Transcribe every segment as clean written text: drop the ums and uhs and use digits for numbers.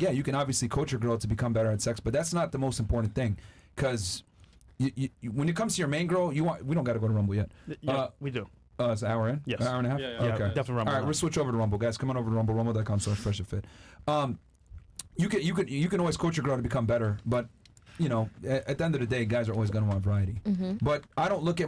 Yeah, you can obviously coach your girl to become better at sex, but that's not the most important thing. Because when it comes to your main girl, we don't got to go to Rumble yet. Yeah, we do. It's an hour in? Yes. An hour and a half? Yeah, Okay. definitely Rumble. All right, we'll switch over to Rumble. Guys, come on over to Rumble, rumble.com/fresh and fit. You can always coach your girl to become better, but you know, at the end of the day, guys are always going to want variety. But I don't look at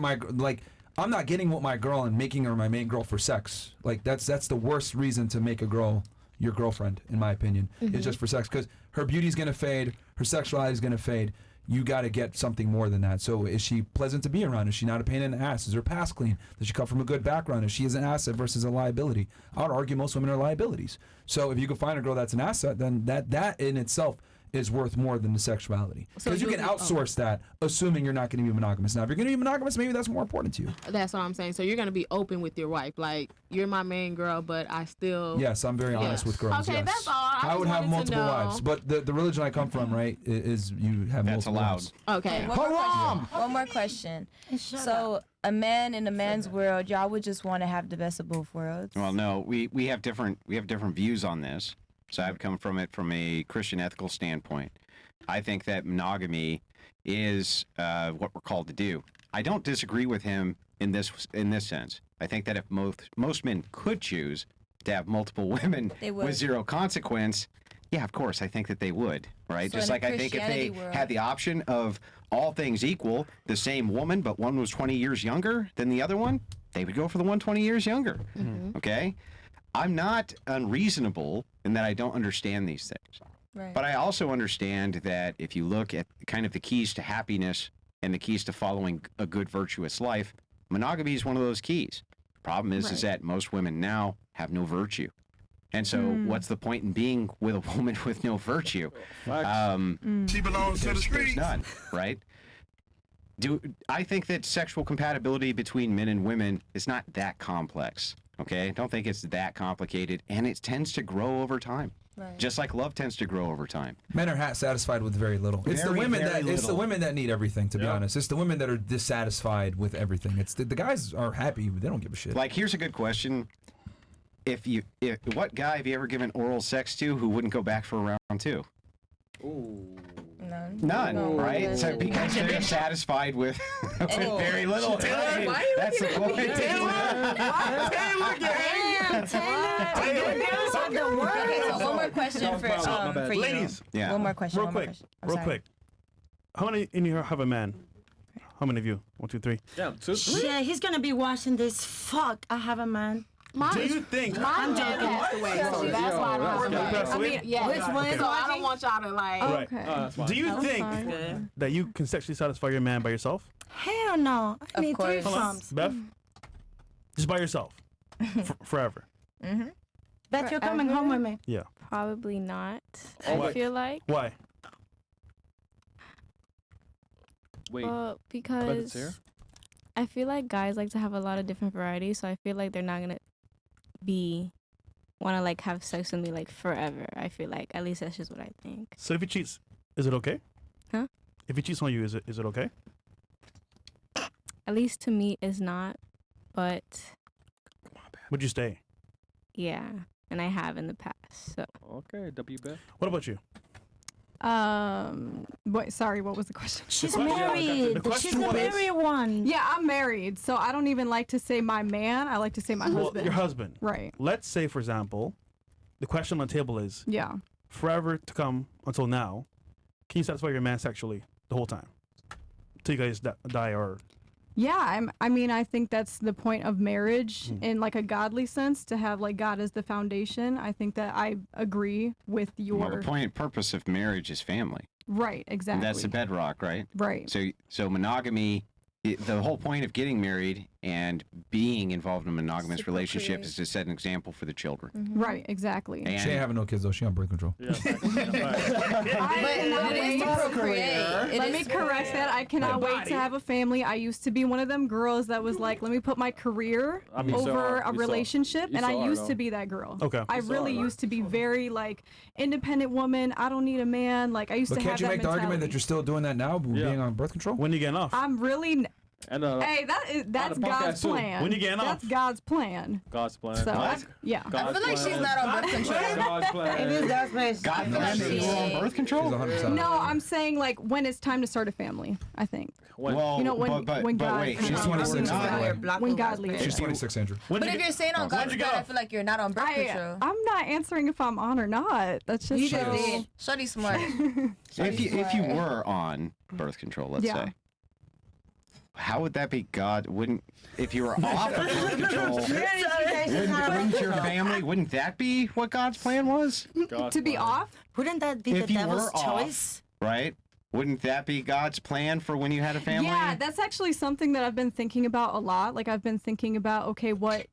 I'm not getting with my girl and making her my main girl for sex. Like that's the worst reason to make a girl your girlfriend, in my opinion. It's just for sex, because her beauty's going to fade, her sexuality is going to fade. You got to get something more than that. So is she pleasant to be around? Is she not a pain in the ass? Is her past clean? Does she come from a good background? Is she is an asset versus a liability? I would argue most women are liabilities. So if you can find a girl that's an asset, then that in itself is worth more than the sexuality. Because you can outsource that, assuming you're not going to be monogamous. Now, if you're going to be monogamous, maybe that's more important to you. That's what I'm saying. So you're going to be open with your wife. Like, you're my main girl, but I still... Yes, I'm very honest with girls. Okay, yes. that's all. I would have multiple wives. But the religion I come from, right, is you have multiple wives. Okay. One more question. So a man in a man's world, y'all would just want to have the best of both worlds? Well, no, we have different views on this. So I've come from it from a Christian ethical standpoint. I think that monogamy is what we're called to do. I don't disagree with him in this sense. I think that if most men could choose to have multiple women with zero consequence, yeah, of course, I think that they would, right? So just like I think if they had the option of all things equal, the same woman, but one was 20 years younger than the other one, they would go for the one 20 years younger, okay? I'm not unreasonable in that I don't understand these things. Right. But I also understand that if you look at kind of the keys to happiness and the keys to following a good, virtuous life, monogamy is one of those keys. The problem is that most women now have no virtue. And so what's the point in being with a woman with no virtue? She belongs to the streets. There's none, right? I think that sexual compatibility between men and women is not that complex. Okay, I don't think it's that complicated, and it tends to grow over time, just like love tends to grow over time. Men are satisfied with very little. It's the women that need everything. To be honest, it's the women that are dissatisfied with everything. It's the guys are happy; they don't give a shit. Like, here's a good question: what guy have you ever given oral sex to who wouldn't go back for round two? None, right? So because they're satisfied with very little. That's the point. One more question for you. Ladies. Yeah. One more question. Real quick. How many in here have a man? How many of you? 1, 2, 3. Yeah, 2, 3. Yeah, he's gonna be watching this. Fuck, I have a man. Do you think? I'm joking. Passed away, so that's why I don't have Passed away? which one? So I don't want y'all to like. Right. Do you think that you can sexually satisfy your man by yourself? Hell no. I need course. threesomes. Beth? Just by yourself? Forever? Beth, you're coming home with me. Yeah. Probably not. Why? I feel like. Why? Wait. Because I feel like guys like to have a lot of different varieties, so I feel like they're not gonna want to like have sex with me like forever. I feel like, at least that's just what I think. So if he cheats, is it okay? Huh? If he cheats on you, is it okay? At least to me, it's not. But Would you stay? yeah, and I have in the past. So Okay, WB. What about you? Sorry, what was the question? She's question- married. the question She's the was- married one. Yeah, I'm married, so I don't even like to say my man. I like to say my Well, husband. your husband. Right. Let's say, for example, the question on the table is, Yeah. forever to come until now, can you satisfy your man sexually the whole time? Till you guys die or... Yeah, I think that's the point of marriage in like a godly sense, to have like God as the foundation. I think that I agree with your... Well, the point and purpose of marriage is family. Right, exactly. And that's the bedrock, right? Right. So monogamy, the whole point of getting married and being involved in a monogamous relationship is to set an example for the children. Right, exactly. And She ain't having no kids though. She on birth control. But it is to procreate. Let me correct that. I cannot wait to have a family. I used to be one of them girls that was like, let me put my career over a relationship, and I used to be that girl. Okay. I really used to be very like independent woman. I don't need a man. Like I used But to have can't you that make the argument that mentality. you're still doing that now, being on birth control? When you getting off? I'm really And Hey, that's podcast God's too. plan. When you getting That's off? God's plan. God's plan. So What? yeah. I feel like she's not on birth control. God's plan. It is God's plan. God feel plan like that you were on she- birth She's control? 100%. No, I'm saying like when it's time to start a family. I think When- Well, You know, when- but when God wait, comes She's out. 26 by the way. when God leads. She's 26, Andrew. When But did if you you're saying on When'd God's you plan, get I off? feel like you're not on birth control. I'm not answering if I'm on or not. That's just You She just is. did. Shorty smart. if you were on birth control, let's Yeah. say, how would that be God? Wouldn't if you were off of birth control? Wouldn't your family? Wouldn't that be what God's plan was? God's to be plan. off. Wouldn't that be If the you devil's were off, choice? Right? Wouldn't that be God's plan for when you had a family? Yeah, that's actually something that I've been thinking about a lot. Like I've been thinking about, okay, what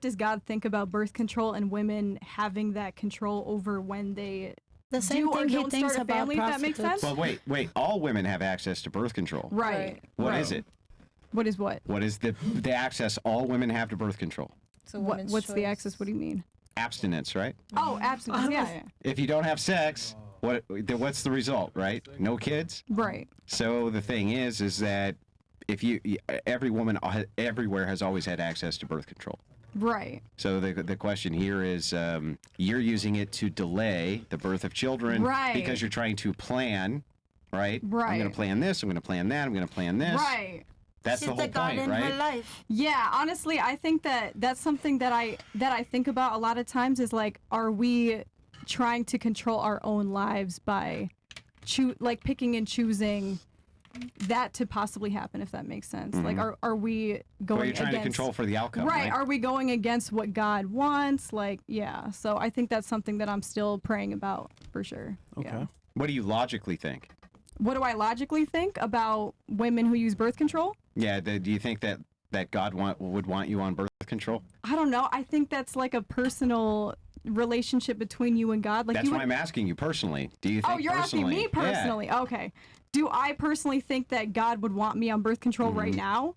does God think about birth control and women having that control over when they The same do or thing he don't thinks start a about family, if that makes sense? prostitutes. But wait. All women have access to birth control. Right. What right. is it? What is what? What is the access all women have to birth control? It's a What woman's what's the choice. access? What do you mean? Abstinence, right? Oh, abstinence. Yeah. If you don't have sex, what's the result, right? No kids. Right. So the thing is that if every woman everywhere has always had access to birth control. Right. So the question here is, you're using it to delay the birth of children, Right. Because you're trying to plan, right? I'm going Right. to plan this. I'm going to plan that. I'm going to plan this. Right. That's She's the whole God point, in her right? life. Yeah, honestly, I think that's something that I think about a lot of times is like, are we trying to control our own lives by picking and choosing that to possibly happen, if that makes sense? Like, are we going Well, you're trying against, to control for the outcome, right? right? Are we going against what God wants? Like, yeah. So I think that's something that I'm still praying about for sure. Okay. Yeah. What do you logically think? What do I logically think about women who use birth control? Yeah, do you think that God would want you on birth control? I don't know. I think that's like a personal relationship between you and God. Like That's you why would, I'm asking you personally. Do you think oh, you're asking me Yeah. personally. Okay. Do I personally think that God would want me on birth control right now?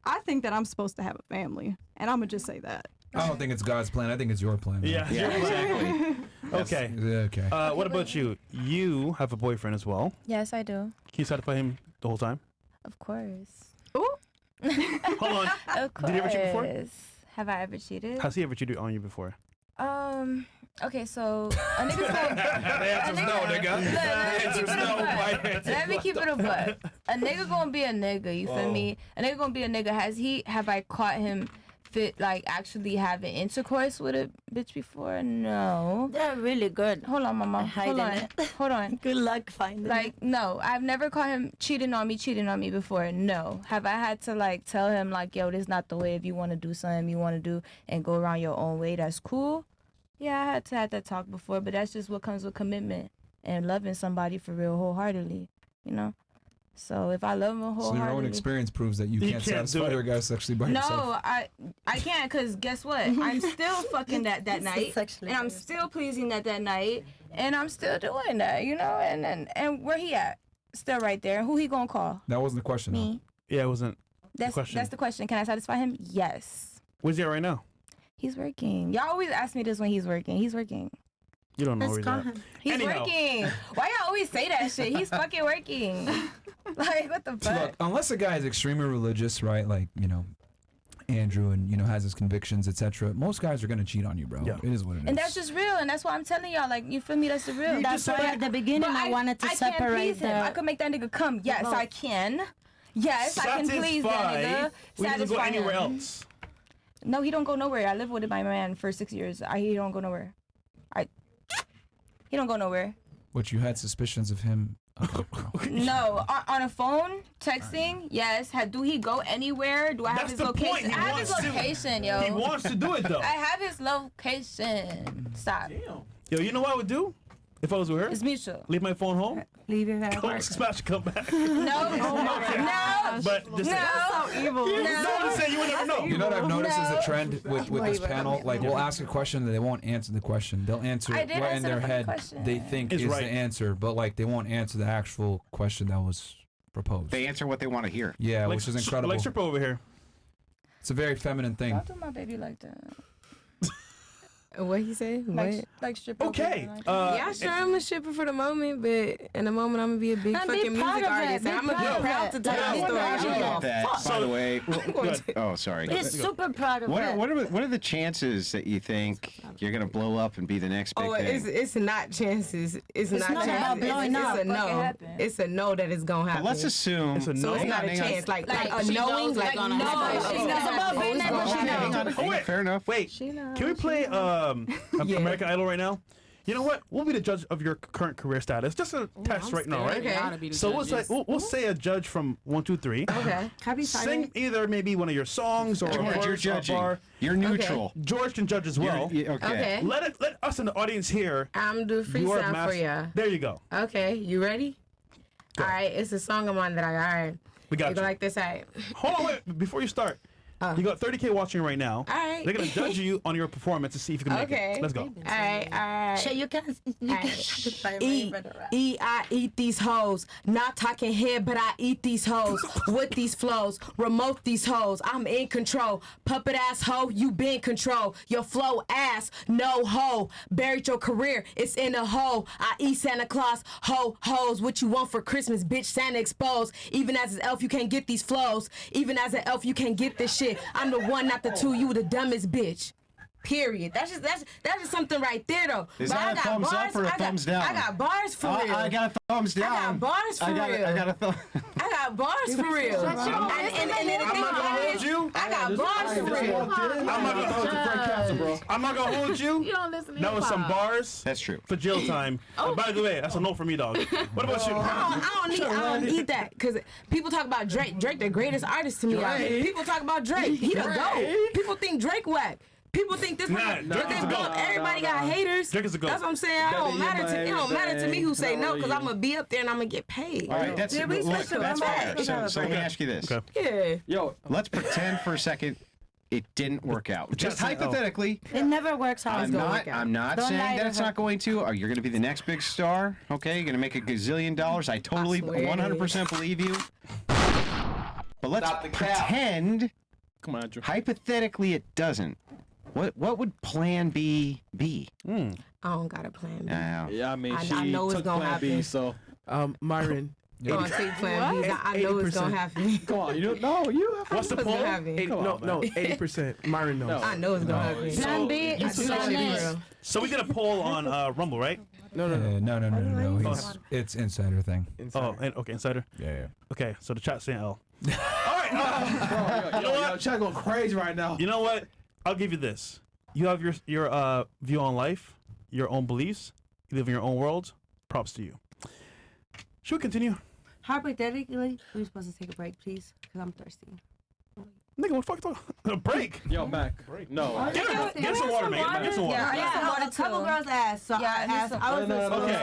I think that I'm supposed to have a family, and I'm gonna just say that. I don't think it's God's plan. I think it's your plan. man. Yeah. Yeah, exactly. Okay. Yeah, okay. What about you? You have a boyfriend as well. Yes, I do. Can you satisfy him the whole time? Of course. Ooh. Hold on. Of course. Did he ever cheat before? Have I ever cheated? Has he ever cheated on you before? Okay, so a nigga's gonna, The answer's no, nigga. The answer's no. My answer. let me keep it a buck. A nigga gonna be a nigga, you feel me? A nigga gonna be a nigga. Have I caught him actually having intercourse with a bitch before? No. They're really good. Hold on, mama. Hold on. Hiding it. Hold on. Good luck finding it. Like, no, I've never caught him cheating on me before. No. Have I had to tell him yo, this is not the way. If you want to do something you want to do and go around your own way, that's cool. Yeah, I had to have that talk before, but that's just what comes with commitment and loving somebody for real wholeheartedly, you know? So if I love him So wholeheartedly. your own experience proves that you You can't can't do satisfy it. your guy sexually by yourself. No, I can't, because guess what? I'm still fucking that This is night. sexually And I'm abused. still pleasing that night. And I'm still doing that, you know? And where he at? Still right there. Who he gonna call? That wasn't the question. though. Me. Yeah, it wasn't. That's question. the question. Can I satisfy him? Yes. Where's he at right now? He's working. Y'all always ask me this when he's working. He's working. You don't know Let's where he's call at. him. He's Anyhow. working. Why y'all always say that shit? He's fucking working. Like, what the Look, fuck? unless a guy is extremely religious, right? Like, Andrew and, has his convictions, etc. Most guys are going to cheat on you, bro. Yeah. It is what it is. And that's just real. And that's why I'm telling y'all, you feel me? That's the real. That's why at the beginning I wanted to I can't separate please him. I the. could make that nigga come. Yes, both. I can. Yes, I can please that nigga. We can go Satisfy anywhere him. else. No, he don't go nowhere. I lived with my man for 6 years. He don't go nowhere. He don't go nowhere. But you had suspicions of him. Okay, no. No, on a phone, texting, yes. Do he go anywhere? Do I have That's his the point. location? He I have his wants to. location, yo. He wants to do it though. I have his location. Stop. Yo, you know what I would do if I was with her? It's mutual. Leave my phone home, Leave it at go work. smash, come back. No, But just say, So evil. no, just say you would never know. You know what I've noticed is a trend with this Wait, panel? Like, we'll ask a question and they won't answer the question. They'll answer I what did in answer their the fucking head question. they think Is is right. the answer, but like they won't answer the actual question that was proposed. They answer what they want to hear. Yeah, which is incredible. Like strip over here. It's a very feminine thing. Don't do my baby like that. What he said? What? Like stripper. Okay. Yeah, sure, I'm a stripper for the moment, but in a moment, I'm gonna be a big Now be fucking proud music of it. artist, and Be I'm gonna proud be of proud it. to tell Yeah, the I story. wanna ask you About that, by the way. Oh, sorry. He's super proud of What it. are the chances that you think you're gonna blow up and be the next big Oh, thing? it's not chances. It's not not chances. about blowing it's up. a Fucking no. happen. It's a no that it's gonna happen. But let's assume. It's a no? So it's Hang not on, a hang on. chance. Like a she knowing, knows like it's gonna no. happen. It's It's not about about being being able to Hang know. on, hang on, fair enough. Wait, can we play American Idol right now? You know what? We'll be the judge of your current career status. Just a test right now, right? Okay. Gotta be the So we'll say judges. we'll say a judge from 1, 2, 3. Okay. Happy Sing either maybe one of your songs or a George, verse you're or a judging. bar. You're neutral. George can judge as well. Okay. Okay. Let us in the audience hear I'm doing your freestyle for master. ya. There you go. Okay, you ready? All right, it's a song of mine that I got. All right. We got You go you. like this, all right. Hold on, wait. Before you start, you got 30K watching right now. All right. They're gonna judge you on your performance to see if you can make Okay. it. Let's go. All right. Sure, you can. I eat these hoes. Not talking here, but I eat these hoes. With these flows, remote these hoes. I'm in control. Puppet ass hoe, you been control. Your flow ass, no hoe. Buried your career, it's in a hole. I eat Santa Claus, hoes. What you want for Christmas, bitch? Santa exposed. Even as an elf, you can't get these flows. Even as an elf, you can't get this shit. I'm the one, not the two. You the dumbest bitch. Period. That's just something right there though. Is But that I a got thumbs bars, up or a I got- thumbs down? I got bars for real. I got a thumbs down. I got bars for I real. got a thumb. I got bars for real. And then the thing about it is, I got bars for real. I'm not gonna hold you, Frank Castle, bro. I'm not gonna hold you. You don't listen to That was some hip-hop. bars That's true. for jail time. And by the way, that's a no for me, dog. What about you? I don't need that because people talk about Drake. Drake, the greatest artist to me. People talk about Drake. He the GOAT. People think Drake whack. People think this Nah, person, Drake but is this the GOAT. GOAT. Everybody got haters. Drake is the GOAT. That's what I'm saying. It don't matter to me who say no because I'm gonna be up there and I'm gonna get paid. All right, that's Yeah, we look, special. that's I'm fair. back. So let me ask you this. Okay. Yeah. Yo, Let's pretend for a second it didn't work out. Just Just say, oh. hypothetically. It never works out. I'm not Don't saying lie that to it's her. not going to. Or you're going to be the next big star. Okay, you're going to make a gazillion dollars. I totally, swear. 100% believe you. But let's pretend, come on, Andrew. hypothetically, it doesn't. What would Plan B be? I don't got a plan. B. Yeah, I mean, I she know it's took gonna Plan B, happen. so Myron. Go on, take plan B. I know it's gonna happen. come on. You don't know. You have What's the It's poll? gonna happen. Come on, No, 80%. Myron knows. No. I know it's gonna happen. Plan B is I do plan that A. for real. So we did a poll on Rumble, right? No. No. It's insider thing. Oh, and, okay, Insider. Yeah. Okay, so the chat's saying L. Bro, you know what? Chat going crazy right now. You know what? I'll give you this. You have your view on life, your own beliefs. You live in your own world. Props to you. Should we continue? Hypothetically, we're supposed to take a break, please, because I'm thirsty. Nigga, what the fuck? A break? Yo, Mac. No. Get some water, man. Get some water. Yeah, a couple girls asked, so I asked. I was just Okay.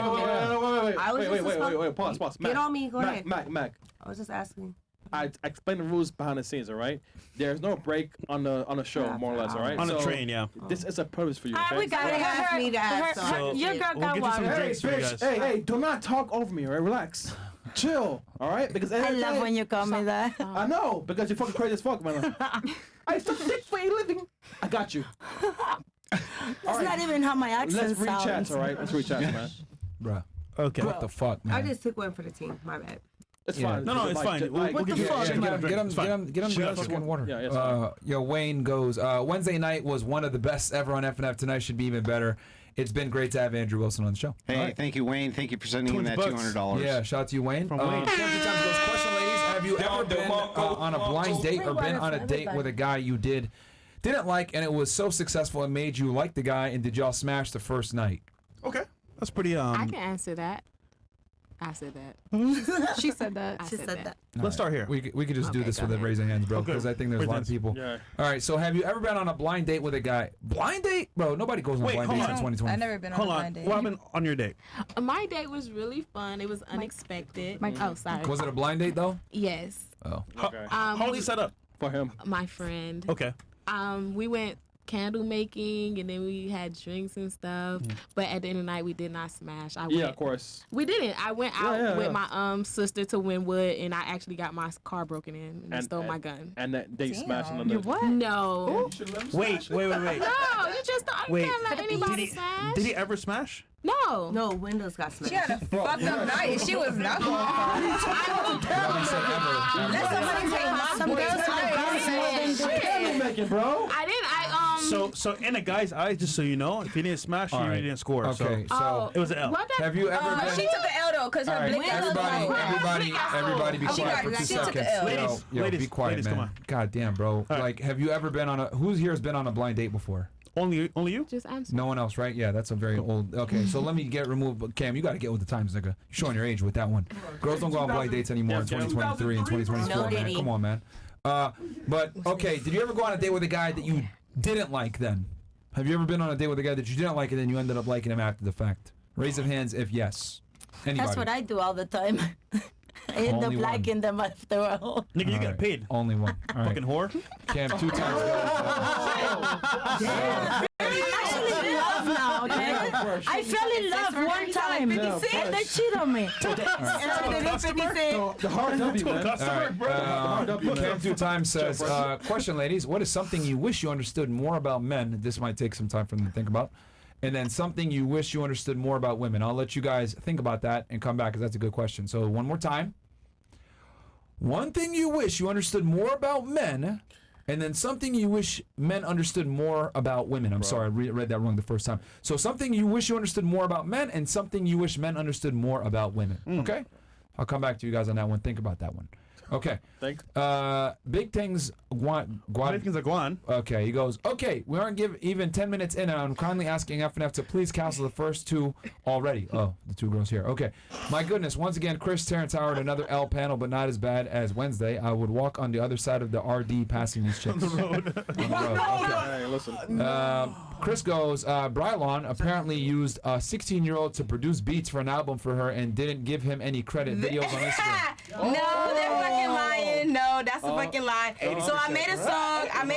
I was just Wait. Pause. Get Mac. on me. Go ahead. Mac. I was just asking. I explained the rules behind the scenes, all right? There's no break on the show, more or less, all right? On the So, train, yeah. This is a purpose for you, All right, okay? we got it. asked me to ask, So Your girl we'll got get you some water. drinks for you guys. Hey, do not talk over me, all right? Relax. Chill, all right? Because I love when you call me that. I know, because you're fucking crazy as fuck, man. I suck dick for a living. I got you. That's not even how my accent Let's read chats, sounds. all right? Let's read chats, man. Bruh. Okay. What the fuck, man? took one for the team. My bad. It's Yeah. fine. No, it's fine. We'll give you Get him It's fine. the fucking water. Yeah, it's fine. Yo, Wayne goes, Wednesday night was one of the best ever on FNF. Tonight should be even better. It's been great to have Andrew Wilson on the show. Hey, thank you, Wayne. Thank you for sending in that $200. Yeah, shout out to you, Wayne. From Wayne. 50 times goes question, ladies. Have you ever been on a blind date or been on a date with a guy you didn't like and it was so successful it made you like the guy, and did y'all smash the first night? Okay. That's pretty I can answer that. I said that. She said that. I said that. Let's start here. We could just do Okay, this go with a ahead. raise of hands, bro, Okay. because I think there's a lot of Raise people. Yeah. All right, so have you ever been on a blind date with a guy? Blind date? Bro, nobody goes on Wait, blind hold dates on. in 2020. I've never been on Hold a on. blind date. What happened on your date? My date was really fun. It was unexpected. Oh, sorry. Was it a blind date, though? Yes. Oh. Okay. How was we- it set up? For him. My friend. Okay. We went candle making, and then we had drinks and stuff. But at the end of the night, we did not smash. Yeah, of course. We didn't. I went out with yeah. my sister to Wynwood, and I actually got my car broken in and stole my gun. And that they smashed on You the. what? No. Wait. No, you just don't. Wait. You can't let anybody smash. Did he ever smash? No. No, windows got smashed. She had a fucked up night. She was not going Nobody said ever. Let somebody take my Some girls Candle making, bro. I didn't. So in a guy's eyes, just so you know, if he didn't smash, he All right. really didn't score. Okay, So so it was an L. What the? have you ever been? She took the L though, cause All her right, blick was everybody, be She quiet got- for 2 she took seconds. the L. Ladies, yo, ladies, be quiet, ladies, man. come on. God damn, bro. right. Like, have you ever been on a? Who's here has been on a blind date before? Only you? Just answer. No one else, right? Yeah, that's a very old. Okay, so let me get removed. But Cam, you got to get with the times, nigga. You're showing your age with that one. Girls don't go on blind dates anymore in 2023 and 2024, No, man. Diddy. Come on, man. But okay, did you ever go on a date with a guy that you didn't like? Then, have you ever been on a date with a guy that you didn't like and then you ended up liking him after the fact? Raise of hands if yes. Anybody? That's what I do all the time. I end up Only one. liking them after a while. Nigga, you All got right. paid. Only one. All right. Fucking whore. Cam, 2 times. I'm actually in love now, okay? I fell in love one time. And they cheated on me. The hard W, man. All right. The hard W, man. Cam 2 times says, question, ladies. What is something you wish you understood more about men? This might take some time for them to think about. And then something you wish you understood more about women. I'll let you guys think about that and come back because that's a good question. So one more time. One thing you wish you understood more about men, and then something you wish men understood more about women. I'm sorry, I read that wrong the first time. So something you wish you understood more about men, and something you wish men understood more about women. Okay? I'll come back to you guys on that one. Think about that one. Okay. Thanks. Big things. Big things are going. Okay, he goes, okay, we aren't even 10 minutes in, and I'm kindly asking FNF to please cancel the first 2 already. Oh, the 2 girls here. Okay. My goodness, once again, Chris Terrence Howard, another L panel, but not as bad as Wednesday. I would walk on the other side of the RD passing these chicks. On the road. Okay. Hey, listen. Chris goes, Brylon apparently used a 16-year-old to produce beats for an album for her and didn't give him any credit. Videos on Instagram. No, they're fucking lying. No, that's a fucking lie. So I made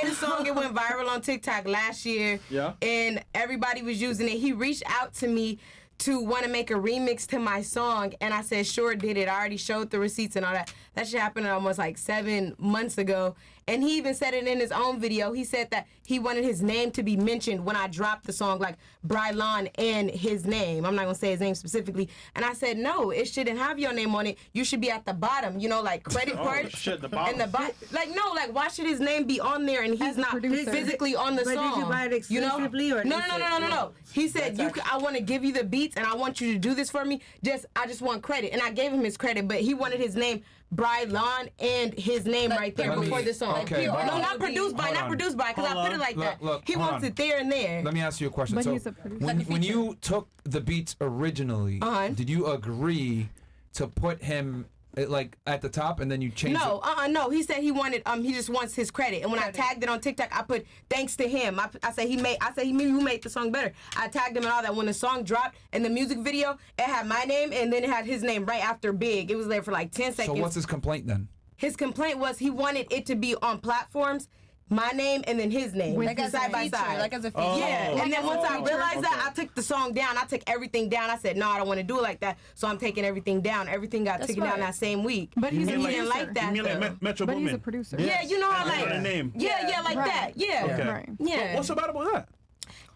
a song. It went viral on TikTok last year. Yeah. And everybody was using it. He reached out to me to want to make a remix to my song, and I said, sure, did it. I already showed the receipts and all that. That shit happened almost like 7 months ago. And he even said it in his own video. He said that he wanted his name to be mentioned when I dropped the song, like Brylon and his name. I'm not going to say his name specifically. And I said, no, it shouldn't have your name on it. You should be at the bottom, you know, like credit part. Shit, the bottom. And why should his name be on there and he's not physically on the But song? did you buy it exclusively or No. He said, I want to give you the beats and I want you to do this for me. I just want credit. And I gave him his credit, but he wanted his name, Brylon, and his name right there before the song. okay, No, hold on. not produced by, because I put it like that. Look, He hold wants on. it there and there. Let me ask you a question. But So he's a producer. when you took the beats originally, did you agree to put him like at the top and then you changed it? No. He said he wanted. He just wants his credit. And when I tagged it on TikTok, I put thanks to him. I said he made the song better. I tagged him and all that. When the song dropped in the music video, it had my name and then it had his name right after Big. It was there for like 10 seconds. So what's his complaint then? His complaint was he wanted it to be on platforms, my name and then his name, Like as a side by feature, side. like as a feature. Yeah, and then once I realized that, I took the song down. I took everything down. I said, no, I don't want to do it like that. So I'm taking everything down. Everything got taken down that same week. But he's he a didn't producer. like that. You mean like Metro But he's a Boomin? producer. Yeah, you know how That's like my name. Yeah, like Right. that. Yeah. Okay. Right. Yeah. What's so bad about that?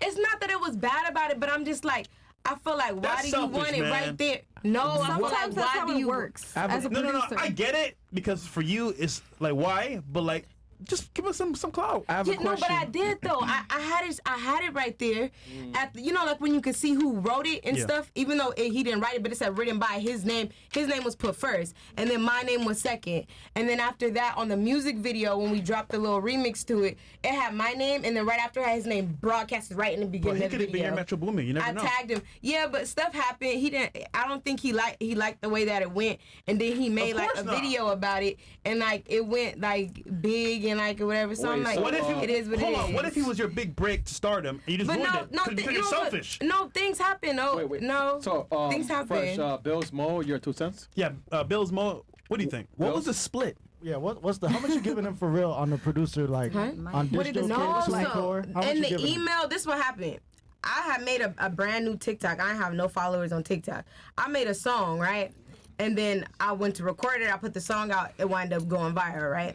It's not that it was bad about it, but I'm just like, I feel like, why That's do you selfish, want it man. right there? No, I feel like, Sometimes that's why how do it you works as a No, producer. I get it because for you it's like why, but like just give us some clout. I have a No, question. but I did though. I had it right there at the, like when you could see who wrote it and Yeah. stuff. Even though he didn't write it, but it said written by his name. His name was put first, and then my name was second. And then after that, on the music video, when we dropped the little remix to it, it had my name, and then right after it had his name broadcasted right in the But beginning he of the could have been video. your Metro Boomin. You never I know. tagged him. Yeah, but stuff happened. He didn't. I don't think he liked the way that it went. And then he made like course a not. video about it, and like it went like big and like whatever. So I'm Wait, like, so What if it is what hold it on, is. what if he was your big break to stardom and you just But ruined no, it? no, 'Cause you're no, selfish. no, things happen. No, Wait. no, So, things happen. Fresh, Bills Mo, your 2 cents? Yeah, Bill's Mo. What do you think? What was the split? Yeah, what's the how much you giving him for real on the producer like on What did DistroKid, no, TuneCore? How much in you the giving him? email, this what happened. I had made a brand new TikTok. I have no followers on TikTok. I made a song, right? And then I went to record it. I put the song out. It wound up going viral, right?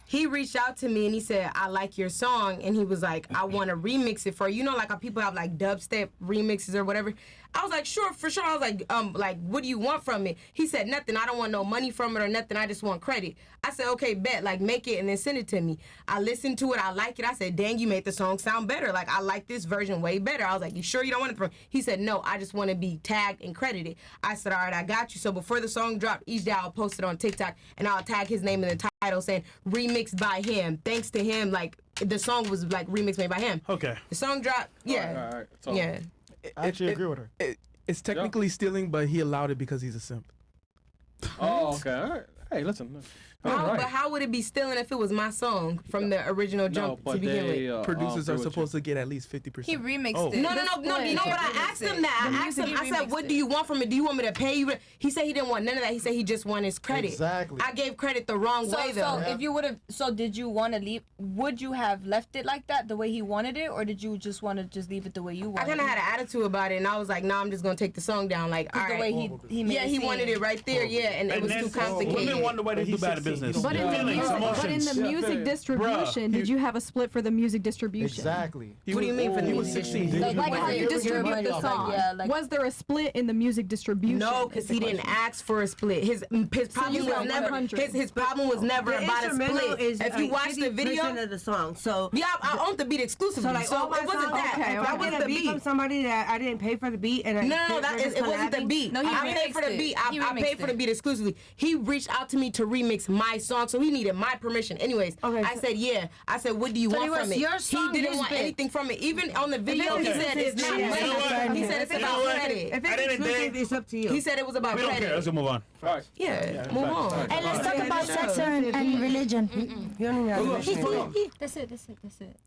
He reached out to me and he said, I like your song. And he was like, I want to remix it for you. You know, like how people have like dubstep remixes or whatever. I was like, sure, for sure. I was like, what do you want from it? He said, nothing. I don't want no money from it or nothing. I just want credit. I said, okay, bet. Like, make it and then send it to me. I listened to it. I like it. I said, dang, you made the song sound better. Like, I like this version way better. I was like, you sure you don't want it from? He said, no, I just want to be tagged and credited. I said, all right, I got you. So before the song dropped, each day I'll post it on TikTok and I'll tag his name in the title saying remixed by him. Thanks to him, like, the song was like remixed made by him. Okay. The song dropped, yeah. All right. So Yeah. I actually agree with her. It's technically stealing, but he allowed it because he's a simp. Oh, okay. All right. Hey, listen. But how would it be stealing if it was my song from the original jump to begin with? Producers are supposed to get at least 50%. He remixed Oh. it. No. You know what? I asked him that. I asked him. I said, "What do you want from it? Do you want me to pay you?" He said he didn't want none of that. He said he just wanted his credit. Exactly. I gave credit the wrong way though. So if you would have, did you want to leave? Would you have left it like that, the way he wanted it, or did you just want to just leave it the way you I wanted kind of it? had an attitude about it, and I was like, "No, I'm just gonna take the song down." Like, all the right. way he made yeah, it he seem. wanted it right there. Yeah, and it was too complicated. Women wonder why they do bad in business. But in the music distribution, did you have a split for the music distribution? Exactly. What do you mean for the He was music? 16. Like how you distribute the song. Was there a split in the music distribution? No, because he didn't ask for a split. His problem you was got never 100. his problem was never The about a instrumental split. is If you watch the video, of the song. So yeah, I owned the beat exclusively. So like all my it wasn't songs, that. if I That was get the a beat from beat. somebody that I didn't pay for the beat, and No, it wasn't the beat. No, he I paid for the remixed beat. it. He I paid remixed for the it. beat exclusively. He reached out to me to remix my song, so he needed my permission. Anyways, Okay, I said, yeah. I said, what do you So want it was from it? your song He didn't you want picked. anything from it. Even on the video, he Okay. said it's not You know what? money. He said it's You know about what? credit. If At it's the end of the day- exclusive, it's up to you. He said it was about We don't care. Let's credit. go move on. All right. Yeah, move on. And let's talk about sex and religion. You don't even have to mention it. That's it.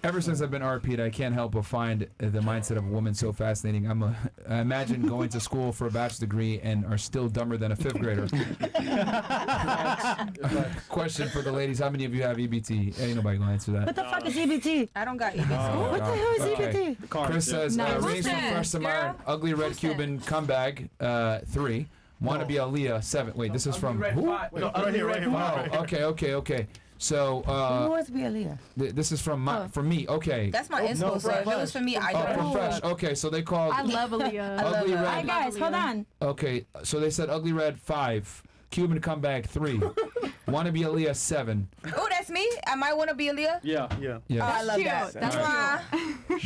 Ever since I've been RP'd, I can't help but find the mindset of a woman so fascinating. I imagine going to school for a bachelor's degree and are still dumber than a fifth grader. Question for the ladies: how many of you have EBT? Ain't nobody gonna answer that. What the fuck is EBT? I don't got EBT. What the hell is Okay. EBT? Chris says, What's rings from that, Fresh Samar, girl? ugly red What's Cuban, cum bag, 3. Wanna be Aaliyah, 7. Wait, this is from who? No, right here, right here. Oh, okay. So, Who wants to be Aaliyah? this is from me. Okay. That's my inspo. So if it was for me, I Oh, don't from know. Fresh. Okay, so they called I love Aaliyah. ugly her. red. Hi guys, hold on. Okay, so they said ugly red 5, Cuban cum bag 3, wanna be Aaliyah 7, Oh, that's me. I might want to be Aaliyah. Yeah. Yeah. yeah. I love Cute. that. That's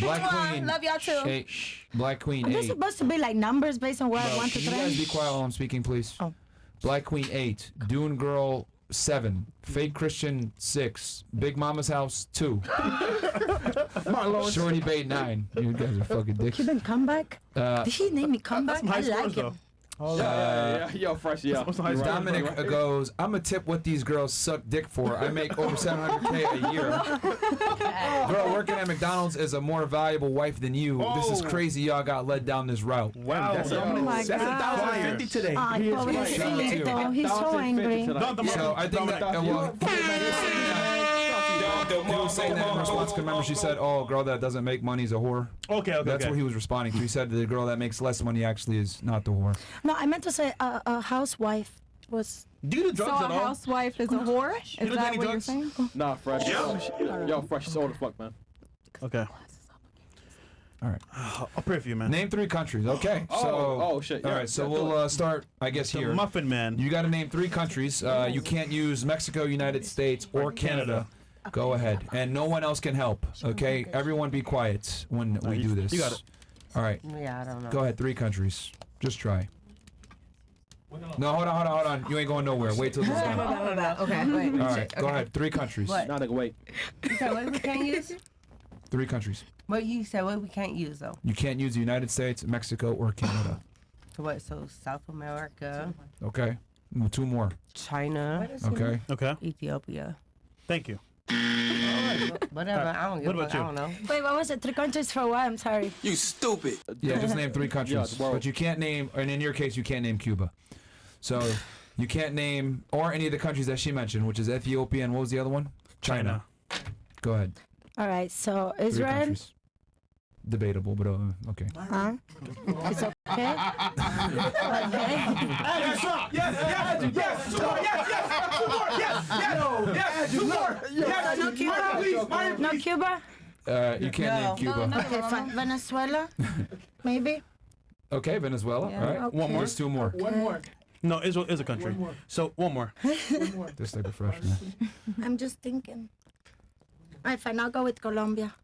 Black Mwah. Queen. Love y'all too. 8. Black Queen Are they 8. supposed to be like numbers based on what I want to Can you guys be say? quiet while I'm speaking, please? Oh. Black Queen 8, Dune Girl 7, Fake Christian 6, Big Mama's House 2, Shorty Bay 9. You guys are fucking dicks. Cuban comeback? Uh, Did he name me comeback? High I scores like though. it. Yeah. Yo, Fresh. Yeah. What's the high You're score? right, Dominic you're right. goes, I'm a tip what these girls suck dick for. I make over $700K a year. Girl working at McDonald's is a more valuable wife than you. This is Oh. crazy y'all got led down this route. Wow. That's my that's God. 1,050 today. Ay, He is pobrecito. right. He's so angry. So I think that, he was saying that in response to, remember she said, oh, a girl that doesn't make money is a whore. Okay. That's what he was responding to. He said the girl that makes less money actually is not the whore. No, I meant to say a housewife was. Do you do So drugs a at all? housewife is a whore? Is do that any what you're drugs? saying? Nah, Fresh. Yo, Fresh is old as fuck, man. Okay. All right. I'll pray for you, man. Name 3 countries. Okay. So. Oh, shit. All Yeah, right. So yeah, do we'll start, I guess, The here. Muffin Man. You got to name 3 countries. You can't use Mexico, United States, or Canada. Go ahead. And no one else can help. Okay. Everyone be quiet when we do this. You got it. All right. Yeah, I don't know. Go ahead. 3 countries. Just try. No, hold on. You ain't going nowhere. Wait till this is done. All Okay, wait. right. Go ahead. 3 countries. What? Nah, nigga, wait. You said what we can't use? 3 countries. What you said what we can't use though? You can't use the United States, Mexico, or Canada. So what? So South America, Okay. 2 more. China, Okay. Okay. Ethiopia. Thank you. Whatever. I don't give What a about fuck. you? I don't know. Wait, what was it? 3 countries for what? I'm sorry. Yeah, just name 3 countries. the world. But you can't name, and in your case, you can't name Cuba. So You can't name or any of the countries that she mentioned, which is Ethiopia and what was the other one? China. Go ahead. All right, so 3 Israel. countries. Debatable, but okay. Huh? It's okay. Okay. No Cuba. No Cuba. You can't name Cuba. Okay, fine. Venezuela. Maybe. Okay, Venezuela. Yeah. All right. Okay. One more. There's 2 more. One more. No, Israel is a country. So one more. This type of freshman. I'm just thinking. All right, fine. I'll go with Colombia.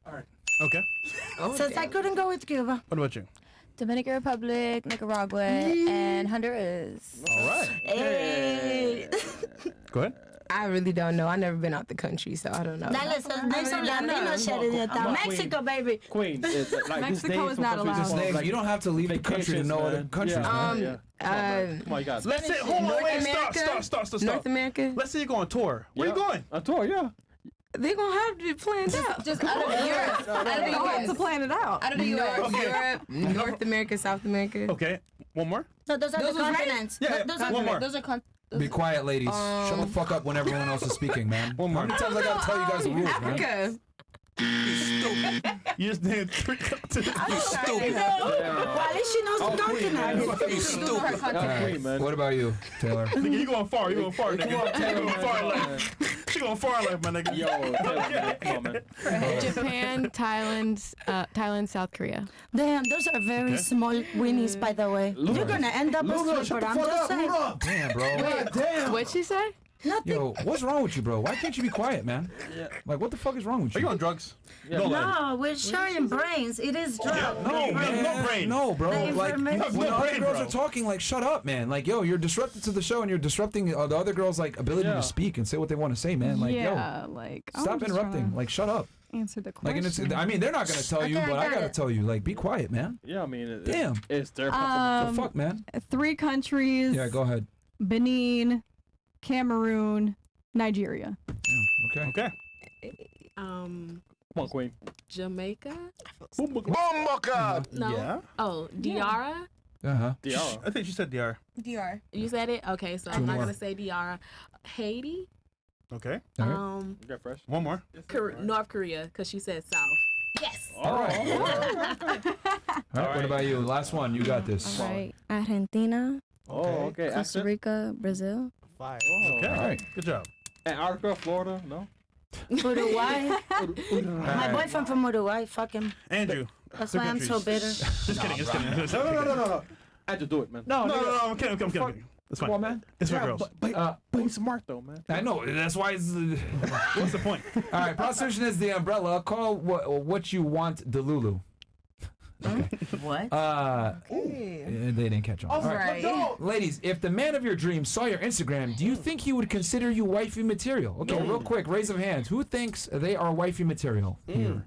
Okay. Since I couldn't go with Cuba. What about you? Dominican Republic, Nicaragua, and Honduras. All right. Hey. Go ahead. I really don't know. I've never been out the country, so I don't know. Dale, name some Latino shit in your town. Mexico, baby. Queen. It's like Mexico is not allowed. Snake, you don't have to leave the country to know other countries, man. Come on, you guys. Let's say, hold on, North wait, America? stop. North America? Let's say you're going on tour. Where you going? On tour, yeah. They're going to have to be planned out. Just out of Europe. Out of the You have to US. plan it out. Out of the US. Okay. Europe, North America, South America. Okay. One more? So those are the continents. Yeah, Those one more. Those are Be quiet, ladies. Shut the fuck up when everyone else is speaking, man. One more. How many times I gotta tell you guys the rules, man? Africa. You just named 3 continents. Well, at least she knows the continent. You stupid. All right. man. What about you, Taylor? Nigga, you going far, nigga. You going far left. She going far left, my nigga. Yo, come on, man. Japan, Thailand, South Korea. Damn, those are very small winnies, by the way. You're gonna end up a Luna, shut stripper. the I'm fuck just up, saying. Luna. Damn, bro. Damn. What'd she say? Nothing. Yo, what's wrong with you, bro? Why can't you be quiet, man? Like, what the fuck is wrong with Are you? you on drugs? Yeah. Don't lie. No, we're sharing brains. It is drugs. No, man, no brain. No, bro. The Like, information- when No other brain, girls bro. are talking, like, shut up, man. Like, yo, you're disruptive to the show, and you're disrupting the other girls' like ability Yeah. to speak and say what they want to say, man. Like, Yeah, like I yo, stop was just interrupting. trying to Like, shut up. Answer the Like, question. and it's. I mean, they're not gonna tell you, Okay, I but I got gotta it. tell you. Like, be quiet, man. Yeah, I mean, Damn. it's their The fuck, man. 3 countries. Yeah, go ahead. Benin, Cameroon, Nigeria. Okay. Okay. Come on, Queen. Jamaica? Bomboka. No. Yeah. Oh, Diara? Uh-huh. Diara. I think she said DR. DR. You said it? Okay, so 2 I'm not more. gonna say Diara. Haiti? Okay. All right. You got fresh. One more. North Korea, because she said South. Yes. All right. All right. What about you? Last one. You got this. All right. Argentina, Oh, okay. Costa Accent? Rica, Brazil. Fire. Okay. All right. Good job. Antarctica, Florida, no? Uruguay. My boyfriend from Uruguay. Fuck him. Andrew. That's 3 why I'm so bitter. Just kidding. Just kidding. No. I had to do it, man. No, I'm kidding. I'm kidding. That's fine. Come on, man. It's for girls. But he's smart, though, man. I know. That's why it's. What's the point? All right. Prostitution is the umbrella. Call what you want Delulu. What? They didn't catch on. All right. Ladies, if the man of your dreams saw your Instagram, do you think he would consider you wifey material? Okay, real quick, raise of hands. Who thinks they are wifey material here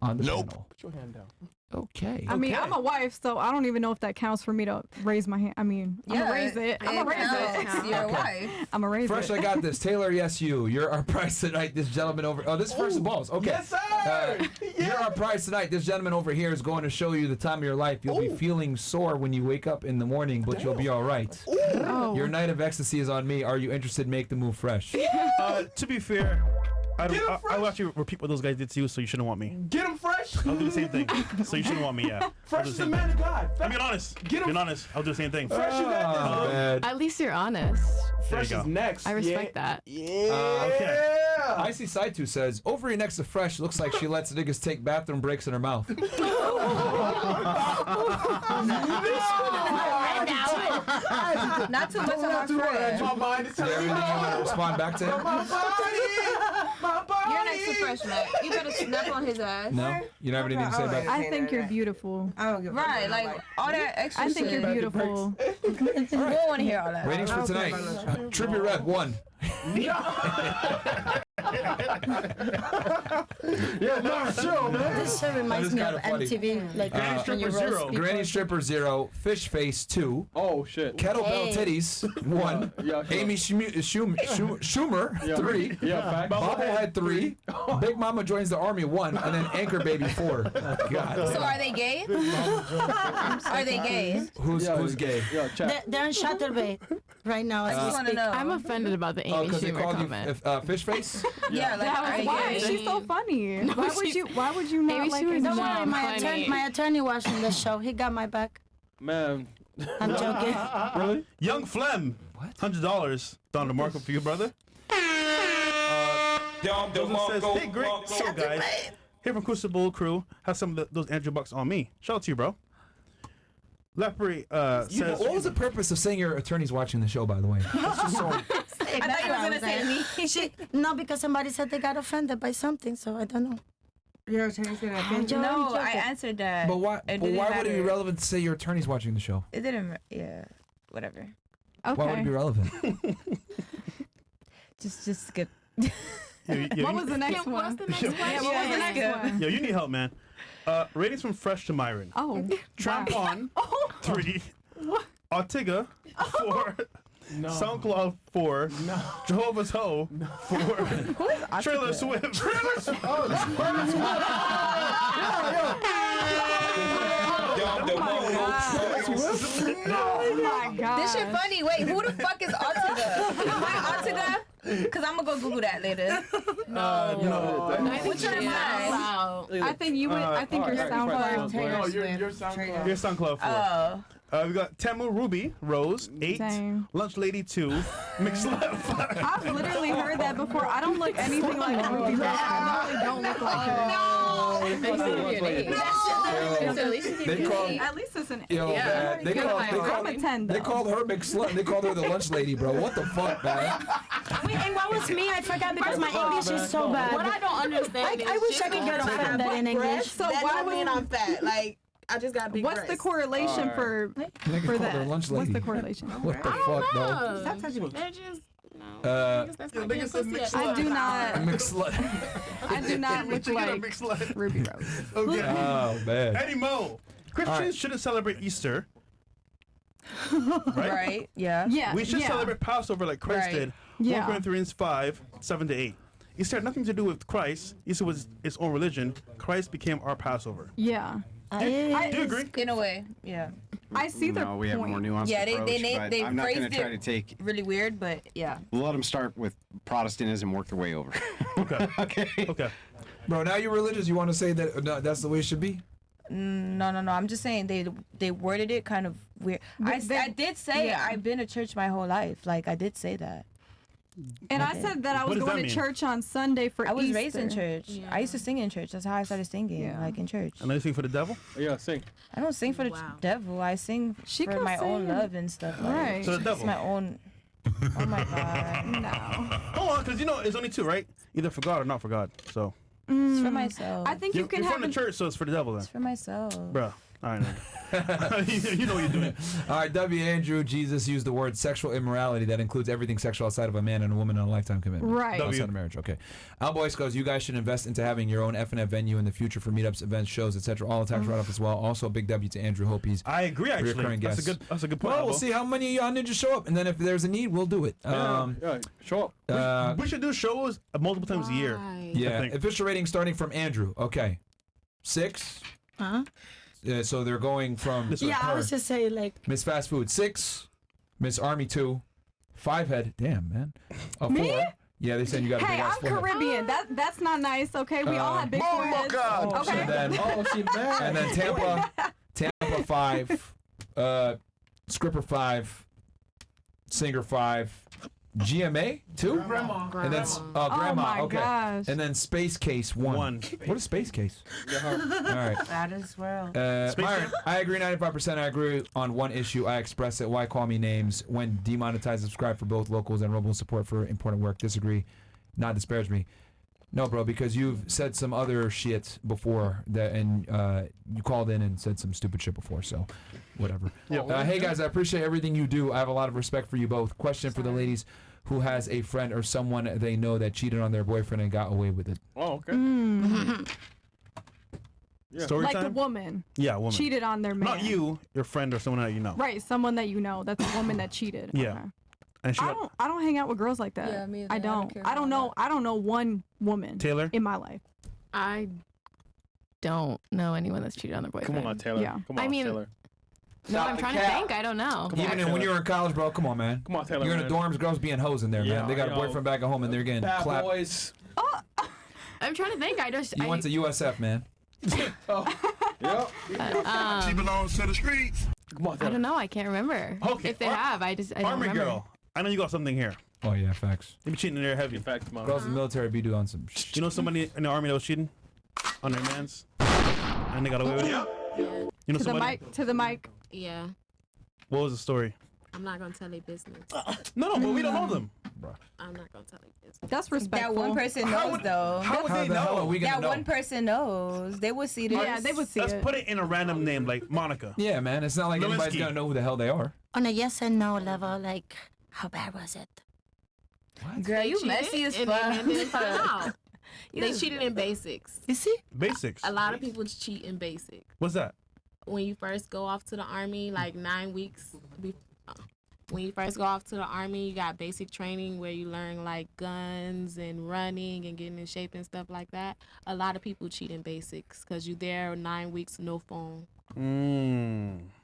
on the channel? Put your hand down. Okay. I mean, I'm a wife, so I don't even know if that counts for me to raise my hand. I mean, I'm gonna raise it. I'm gonna raise it. You're a wife. I'm gonna raise Fresh, it. I got this. Taylor, yes, you. You're our prize tonight. This gentleman over. Oh, this is first of balls. Okay. Yes, sir. You're our prize tonight. This gentleman over here is going to show you the time of your life. You'll be feeling sore when you wake up in the morning, but you'll be all right. Oh. Your night of ecstasy is on me. Are you interested? Make the move fresh. To be fair, I'll actually repeat what those guys did to you, so you shouldn't want me. Get him fresh. I'll do the same thing. So you shouldn't want me, yeah. Fresh is the man of God. I'm being honest. Being honest. I'll do the same thing. Fresh, you got this, bro. Bad. At least you're honest. There Fresh you is go. next. I respect that. Yeah. Okay. I see Saitu says, ovary next to Fresh looks like she lets niggas take bathroom breaks in her mouth. Not too much on my friend. My mind is Is there telling me anything you want to respond back to him? my body. You're next to freshman. You better snap on his ass. No? You don't have anything to say back? I think you're beautiful. I don't give a Right, like all that extra I think shit. you're beautiful. We don't want to hear all that. Ratings for tonight. Trippy Red 1. Yeah, no, chill, man. This show reminds me of kinda funny. MTV, like Granny when Stripper you roast 0. people. Granny Stripper 0, Fish Face 2, Oh shit. Kettlebell Hey. Titties 1, Yeah, sure. Amy Schumer Yeah. 3, Yeah, fact. Bobblehead 3, Big Mama joins the army 1, and then Anchor Baby 4. God. So are they gay? Are they gay? Who's gay? Yeah, chat. They're on Chatterbait right now. I As just we want to speak. know. I'm offended about the Oh, Amy because they Schumer called comment. you Fish Face? Yeah, like are they Why gay? is she so funny? Why would she's- you? Why would you not Amy like Schumer's it? Don't not worry, funny. my attorney watching the show. He got my back. Man. I'm joking. Really? Young Flem. What? $100 down the market for you, brother. Joseph says, hey, great show, guys. Here from Crucible Crew. Have some of those Andrew Bucks on me. Shout out to you, bro. Leprey says, What was the purpose of saying your attorney's watching the show, by the way? That's just so... I thought you were gonna say me. No, because somebody said they got offended by something, so I don't know. No, I'm I joking. answered that. But why, It but didn't why would it be matter. relevant to say your attorney's watching the show? It didn't. Yeah. Whatever. Why would it Okay. be relevant? Just skip. What was the next What's one? the next one? Yeah, what was the next one? yo, you need help, man. Ratings from Fresh to Myron. Oh, Tramp wow. on 3. Ortiga 4. SoundCloud 4. Jehovah's Ho 4. Trailer Swift. Oh my god. This shit funny. Wait, who the fuck is Ortega? Am I Ortega? Cause I'm gonna go Google that later. What's your I think you would. I think your SoundCloud. No, your SoundCloud. Here's SoundCloud 4. Oh. We got Temu Ruby Rose 8. Dang. Lunch Lady 2. Mixlab 5. I've literally heard that before. I don't look anything like Ruby Rose. I really don't look like her. They called... At least it's an. Yo, man, they I'm a 10 though. they called her McSlut. They called her the lunch lady, bro. What the fuck, man? Wait, and what was me? I forgot because my English is so bad. What I don't understand I wish I could get offended in English. So why would I'm fat. Like, I just got big What's the correlation for Nigga for called her that? lunch What's lady. the correlation? What the fuck, bro? Stop touching me. They're just that's not nigga being said pussy. I do not. McSlut. I do not look like Mixlab. Ruby Rose. Okay. Oh man. Eddie Mo. Christians Alright. shouldn't celebrate Easter. Right. Yeah. Yeah. We should yeah. celebrate Passover like Christ Right. did. Yeah. 1 Corinthians 5, 7-8. Easter had nothing to do with Christ. Easter was its own religion. Christ became our Passover. Yeah. Do you agree? In a way. Yeah. I see their No, we have a more point. nuanced Yeah. approach, but They I'm not going phrased to try it to take... really weird, but yeah. We'll let them start with Protestantism, work their way over. Okay. Okay. Okay. Bro, now you're religious. You want to say that that's the way it should be? No. I'm just saying they worded it kind of weird. I did say yeah. I've been to church my whole life. Like I did say that. And I said that I What was does going that to mean? church on Sunday for I was Easter. raised in church. I used to sing in church. That's how I started singing, Yeah. like in church. And you sing for the devil? Yeah, sing. I don't sing for the devil. I sing She for can my own sing. love and stuff. Like, Right. To the It's devil. my own. Oh my god. No. Hold on, because you know it's only two, right? Either for God or not for God. So It's for myself. I think you're, you can you're have from the church, so it's for the devil then, It's for myself. bro. All right, you know what you're doing. All right, W. Andrew, Jesus used the word sexual immorality that includes everything sexual outside of a man and a woman on a lifetime commitment. Right. Outside of marriage, okay. Al Boyce goes, you guys should invest into having your own F&F venue in the future for meetups, events, shows, etc. All the tax write-off as well. Also, a big W to Andrew. Hope he's I agree, actually. reoccurring That's guest. a good point. Well, we'll Albo. see how many of y'all ninjas show up, and then if there's a need, we'll do it. Yeah, show up. We should do shows multiple times a year. Yeah, think. official rating starting from Andrew. Okay. 6. Huh? So they're going from Yeah, I was just saying like Miss Fast Food 6, Miss Army 2, 5 head. Damn, man. 4. Me? Yeah, they said you got a Hey, big ass I'm forehead. Caribbean. That's not nice. Okay, we all have big foreheads. Okay. And then, She bad. and then Tampa 5, Scripper 5, Singer 5, GMA 2, Grandma. and then Oh Grandma. my Okay, gosh. and then Space Case 1. What is Space Case? All right. That is well. Myron, I agree 95%. I agree on one issue. I express it. Why call me names when demonetized? Subscribe for both locals and Robo support for important work. Disagree, not disparage me. No, bro, because you've said some other shit before that, and you called in and said some stupid shit before. So, whatever. Hey guys, I appreciate everything you do. I have a lot of respect for you both. Question for the ladies: who has a friend or someone they know that cheated on their boyfriend and got away with it. Oh, okay. Yeah. Story Like time? a woman Yeah, a woman. cheated on their man. Not you, your friend or someone that you know. Right, someone that you know. That's a woman that cheated. Yeah. Okay. And she I got don't hang out with girls like that. Yeah, me either. I I don't don't. care I don't about know. I don't know one woman Taylor. in my life. I don't know anyone that's cheated on their boyfriend. Come on, Taylor. Yeah. Come on, I mean, Taylor. No, I'm trying to think. I don't know. Come on, Even when Taylor. you were in college, bro, come on, man. Come on, Taylor. You're in the man. dorms, girls being hoes in there, Yeah, man. They got a yo, boyfriend back at home and they're getting Bad clapped. boys. I'm trying to think. You went to USF, man. Yep. She belongs to the streets. Come on, I Taylor. don't know. I can't remember. Okay, If they Ar- have, I don't Army remember. girl. I know you got something here. Oh, yeah, facts. You be cheating in there heavy. Facts, man. Girls in the military be doing some You know somebody in the army that was cheating on their mans, and they got away with it. Yeah. You know To the somebody. mic. To the mic. Yeah. What was the story? I'm not gonna tell their business. No, but we don't know them. I'm not gonna tell their business. That's That respectful. one person knows, though. How would How they the hell are know? we gonna That know? one person knows. They would see this. Yeah, they would see Let's it. put it in a random name like Monica. Yeah, man. It's not like anybody's Lewinsky. gonna know who the hell they are. On a yes and no level, like, how bad was it? Girl, you Cheated, messy as and fuck. Then found out. They cheated in basics. You see? Basics. A lot of people cheat in basics. What's that? When you first go off to the army, like 9 weeks. When you first go off to the army, you got basic training where you learn like guns and running and getting in shape and stuff like that. A lot of people cheat in basics because you're there 9 weeks, no phone.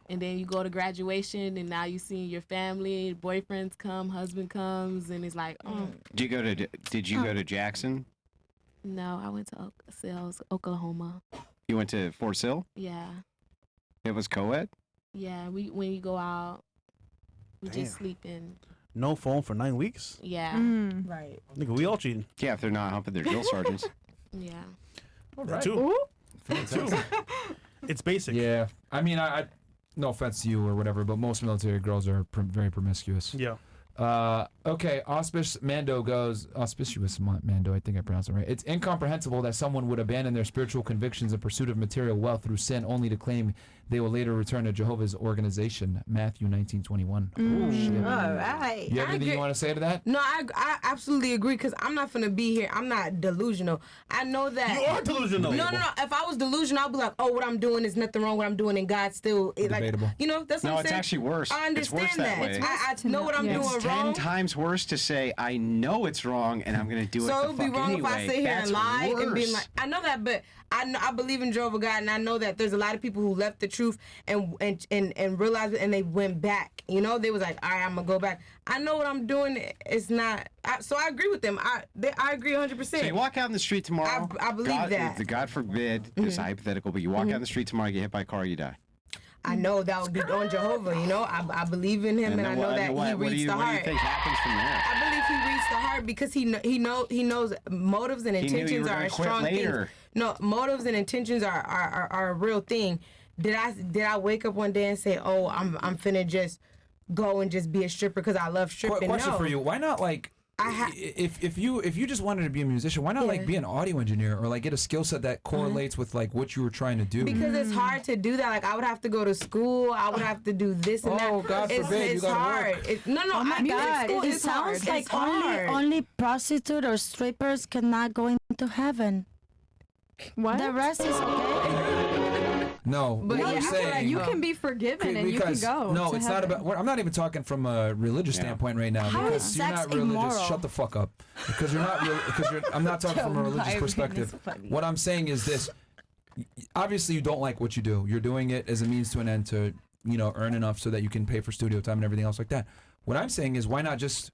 And then you go to graduation and now you see your family, boyfriends come, husband comes, and it's like, oh. Did you go to Jackson? No, I went to Sales, Oklahoma. You went to Fort Sill? Yeah. It was co-ed? Yeah, when you go out, we just Damn. sleep in. No phone for 9 weeks? Yeah. Right. Nigga, we all cheating. Yeah, if they're not humping their drill sergeants. Yeah. That too. That too. It's basic. Yeah. I mean, I no offense to you or whatever, but most military girls are very promiscuous. Yeah. Okay, Auspicious Mando, I think I pronounced it right. It's incomprehensible that someone would abandon their spiritual convictions in pursuit of material wealth through sin only to claim they will later return to Jehovah's organization. Matthew 19:21. Oh, shit. All right. You have anything you want to say to that? No, I absolutely agree because I'm not finna be here. I'm not delusional. I know that. You are delusional. No. If I was delusional, I'd be like, oh, what I'm doing is nothing wrong. What I'm doing, and God still, Debatable. like, you know, that's what No, I'm it's saying. actually worse. I It's understand worse that way. I know what I'm Yeah. doing It's wrong. 10 times worse to say, I know it's wrong and I'm going to do it So the it would be fuck wrong anyway. if I sit here That's and lie and be worse. like, I know that, but I believe in Jehovah God, and I know that there's a lot of people who left the truth and realized it, and they went back. You know, they was like, all right, I'm gonna go back. I know what I'm doing. It's not. So I agree with them. I agree 100%. So you walk out in the street tomorrow. I believe God, that. God forbid, it's hypothetical, but you walk out in the street tomorrow, you get hit by a car, you die. I know that would be on Jehovah. You know, I believe in him, and I know that he reads the What do you heart. think happens from there? I believe he reads the heart because he knows motives and He knew you intentions were are gonna a quit strong thing. later. No, motives and intentions are a real thing. Did I wake up one day and say, oh, I'm finna just go and just be a stripper because I love stripping? Question No. for you: why not like? If you just wanted to be a musician, why not like be an audio engineer or like get a skill set that correlates with like what you were trying to do? Because it's hard to do that. Like I would have to go to school. I would have to do this and that. Oh, God forbid, you it's gotta hard. work. No, Oh my God! school It is hard. sounds like It's hard. only prostitute or strippers cannot go into heaven. What? The rest is okay. No, But what yeah, I'm I feel saying, like you can be forgiven and you can go. no, to it's heaven. not about. I'm not even talking from a religious standpoint right now. How because is you're sex not religious. immoral? Shut the fuck up. Because you're not. I'm not talking from a religious Byron perspective. is funny. What I'm saying is this: obviously, you don't like what you do. You're doing it as a means to an end to earn enough so that you can pay for studio time and everything else like that. What I'm saying is, why not just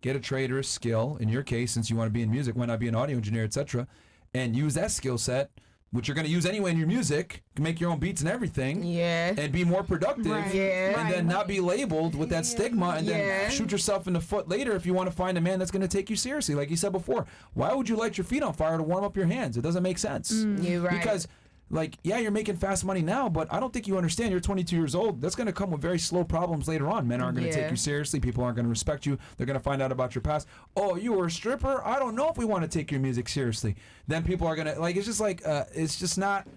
get a trade or a skill? In your case, since you want to be in music, why not be an audio engineer, etc., and use that skill set, which you're going to use anyway in your music, make your own beats and everything, and be more productive, Yeah. and then not be labeled with that stigma, and Yeah. then shoot yourself in the foot later if you want to find a man that's going to take you seriously. Like you said before, why would you light your feet on fire to warm up your hands? It doesn't make sense. You're right. Because, like, yeah, you're making fast money now, but I don't think you understand. You're 22 years old. That's going to come with very slow problems later on. Men aren't going to take Yeah. you seriously. People aren't going to respect you. They're going to find out about your past. Oh, you were a stripper? I don't know if we want to take your music seriously. Then people are going to, like, it's just like, it's just not,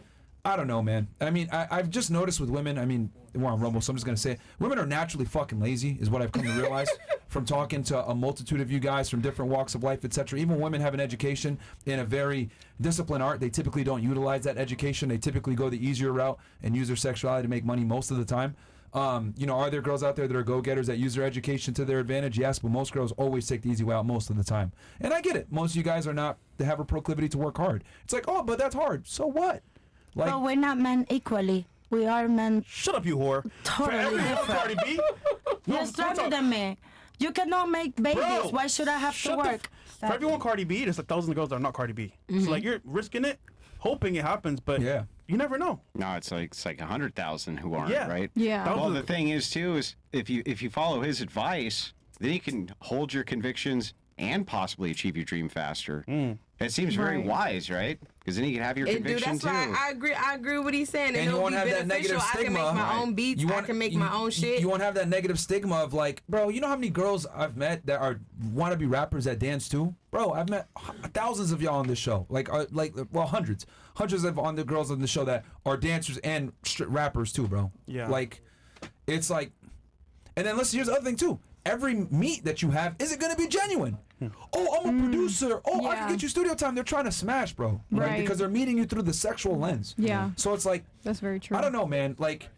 I don't know, man. I mean, I've just noticed with women, I mean, we're on Rumble, so I'm just going to say it. Women are naturally fucking lazy, is what I've come to realize. from talking to a multitude of you guys from different walks of life, etc. Even women have an education in a very disciplined art. They typically don't utilize that education. They typically go the easier route and use their sexuality to make money most of the time. You know, are there girls out there that are go-getters that use their education to their advantage? Yes, but most girls always take the easy way out most of the time. And I get it. Most of you guys are not, they have a proclivity to work hard. It's like, oh, but that's hard. So what? Like, But we're not men equally. We are men. Shut up, you whore. Totally different. Cardi B. You're stronger than me. You cannot make babies. Bro, Why should I have to shut the work? For everyone Cardi B, there's like thousands of girls that are not Cardi B. So like you're risking it, hoping it happens, but yeah, you never know. No, it's like 100,000 who aren't, Yeah. right? Yeah. Well, the thing is too is if you follow his advice, then you can hold your convictions and possibly achieve your dream faster. That seems very Right. wise, right? Because then you can have your Dude, conviction that's too. why I agree with what he's saying. and you it'll won't be have that beneficial. negative I can stigma. make my own beats. I can make my own shit. You won't have that negative stigma of like, bro, you know how many girls I've met that are wannabe rappers that dance too? Bro, I've met thousands of y'all on this show. Like hundreds of on the girls on the show that are dancers and rappers too, bro. Yeah. Like, it's like, and then listen, here's the other thing too. Every meet that you have, is it gonna be genuine? Oh, I'm a producer. Oh, I can get you studio time. They're trying to smash, bro. Right. Because they're meeting you through the sexual lens. Yeah. So it's like, That's very true. I don't know, man. Like,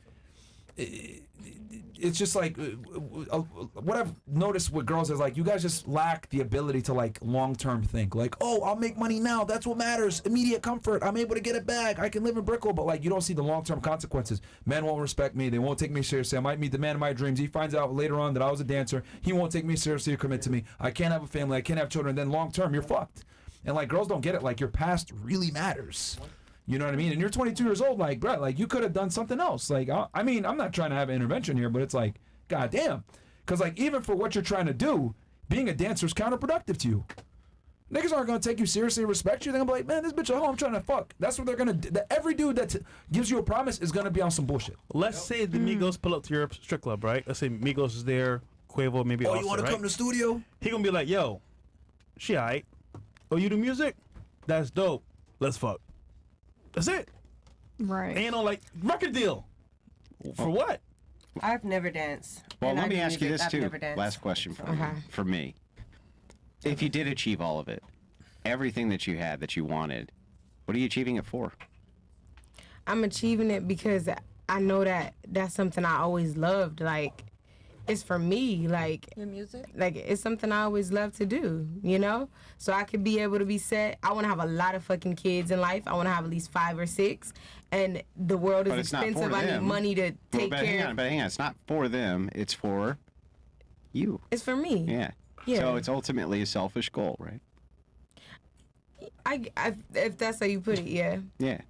it's just like what I've noticed with girls is like you guys just lack the ability to like long-term think. Like, oh, I'll make money now. That's what matters. Immediate comfort. I'm able to get a bag. I can live in Brickell. But like, you don't see the long-term consequences. Men won't respect me. They won't take me seriously. I might meet the man of my dreams. He finds out later on that I was a dancer. He won't take me seriously or commit to me. I can't have a family. I can't have children. Then long-term, you're fucked. And like, girls don't get it. Like, your past really matters. You know what I mean? And you're 22 years old, like, bro, like, you could have done something else. Like, I mean, I'm not trying to have an intervention here, but it's like, goddamn. Because, like, even for what you're trying to do, being a dancer is counterproductive to you. Niggas aren't going to take you seriously and respect you. They're going to be like, man, this bitch at home, I'm trying to fuck. That's what they're going to do. Every dude that gives you a promise is going to be on some bullshit. Let's say the Migos pull up to your strip club, right? Let's say Migos is there, Quavo, maybe Oh, Offset, you want to right? come to the studio? He going to be like, yo, she aight. Oh, you do music? That's dope. Let's fuck. That's it. Right. Ain't no like record deal. For what? I've never danced. Well, and let I me do ask you music. this I've too. never danced. Last question Okay. for me. If you did achieve all of it, everything that you had that you wanted, what are you achieving it for? I'm achieving it because I know that that's something I always loved. Like, it's for me. Like, Your music? like it's something I always love to do, you know? So I could be able to be set. I want to have a lot of fucking kids in life. I want to have at least 5 or 6. And the world is But it's not expensive. for I need them. money to take but care of. hang on. It's not for them. It's for you. It's for me. Yeah. Yeah. So it's ultimately a selfish goal, right? I if that's how you put it, yeah. Yeah.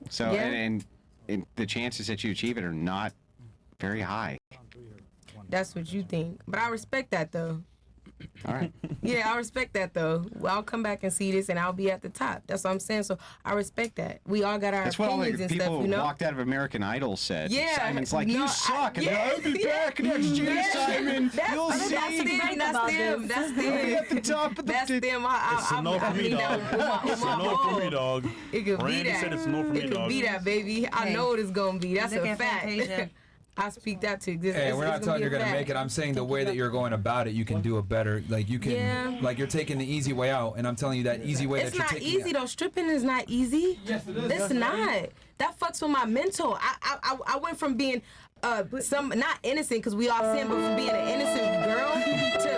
So Yeah. and the chances that you achieve it are not very high. That's what you think. But I respect that though. All right. Yeah, I respect that though. Well, I'll come back and see this and I'll be at the top. That's what I'm saying. So I respect that. We all got our That's what all the opinions and people stuff, who you know? walked out of American Idol said. Yeah. Simon's like, No, you suck. And yeah. I'll be back next year, Simon. You'll That's see. them. That's them. We'll be at the top of the That's them. It's a no for me, dog. It's a no for me, dog. It could be Randy that. said it's a no for me, It could dog. be that, baby. I know what it's gonna be. That's Look a at fact. Fantasia. I speak that to existence. Hey, we're not telling you're gonna make it. I'm saying the way that you're going about it, you can do it better. Like you can, Yeah. like you're taking the easy way out, and I'm telling you that easy way It's that you're not taking. easy though. Stripping is not easy. Yes, it is. It's not. That fucks with my mental. I went from being some not innocent because we all sin, but from being an innocent girl to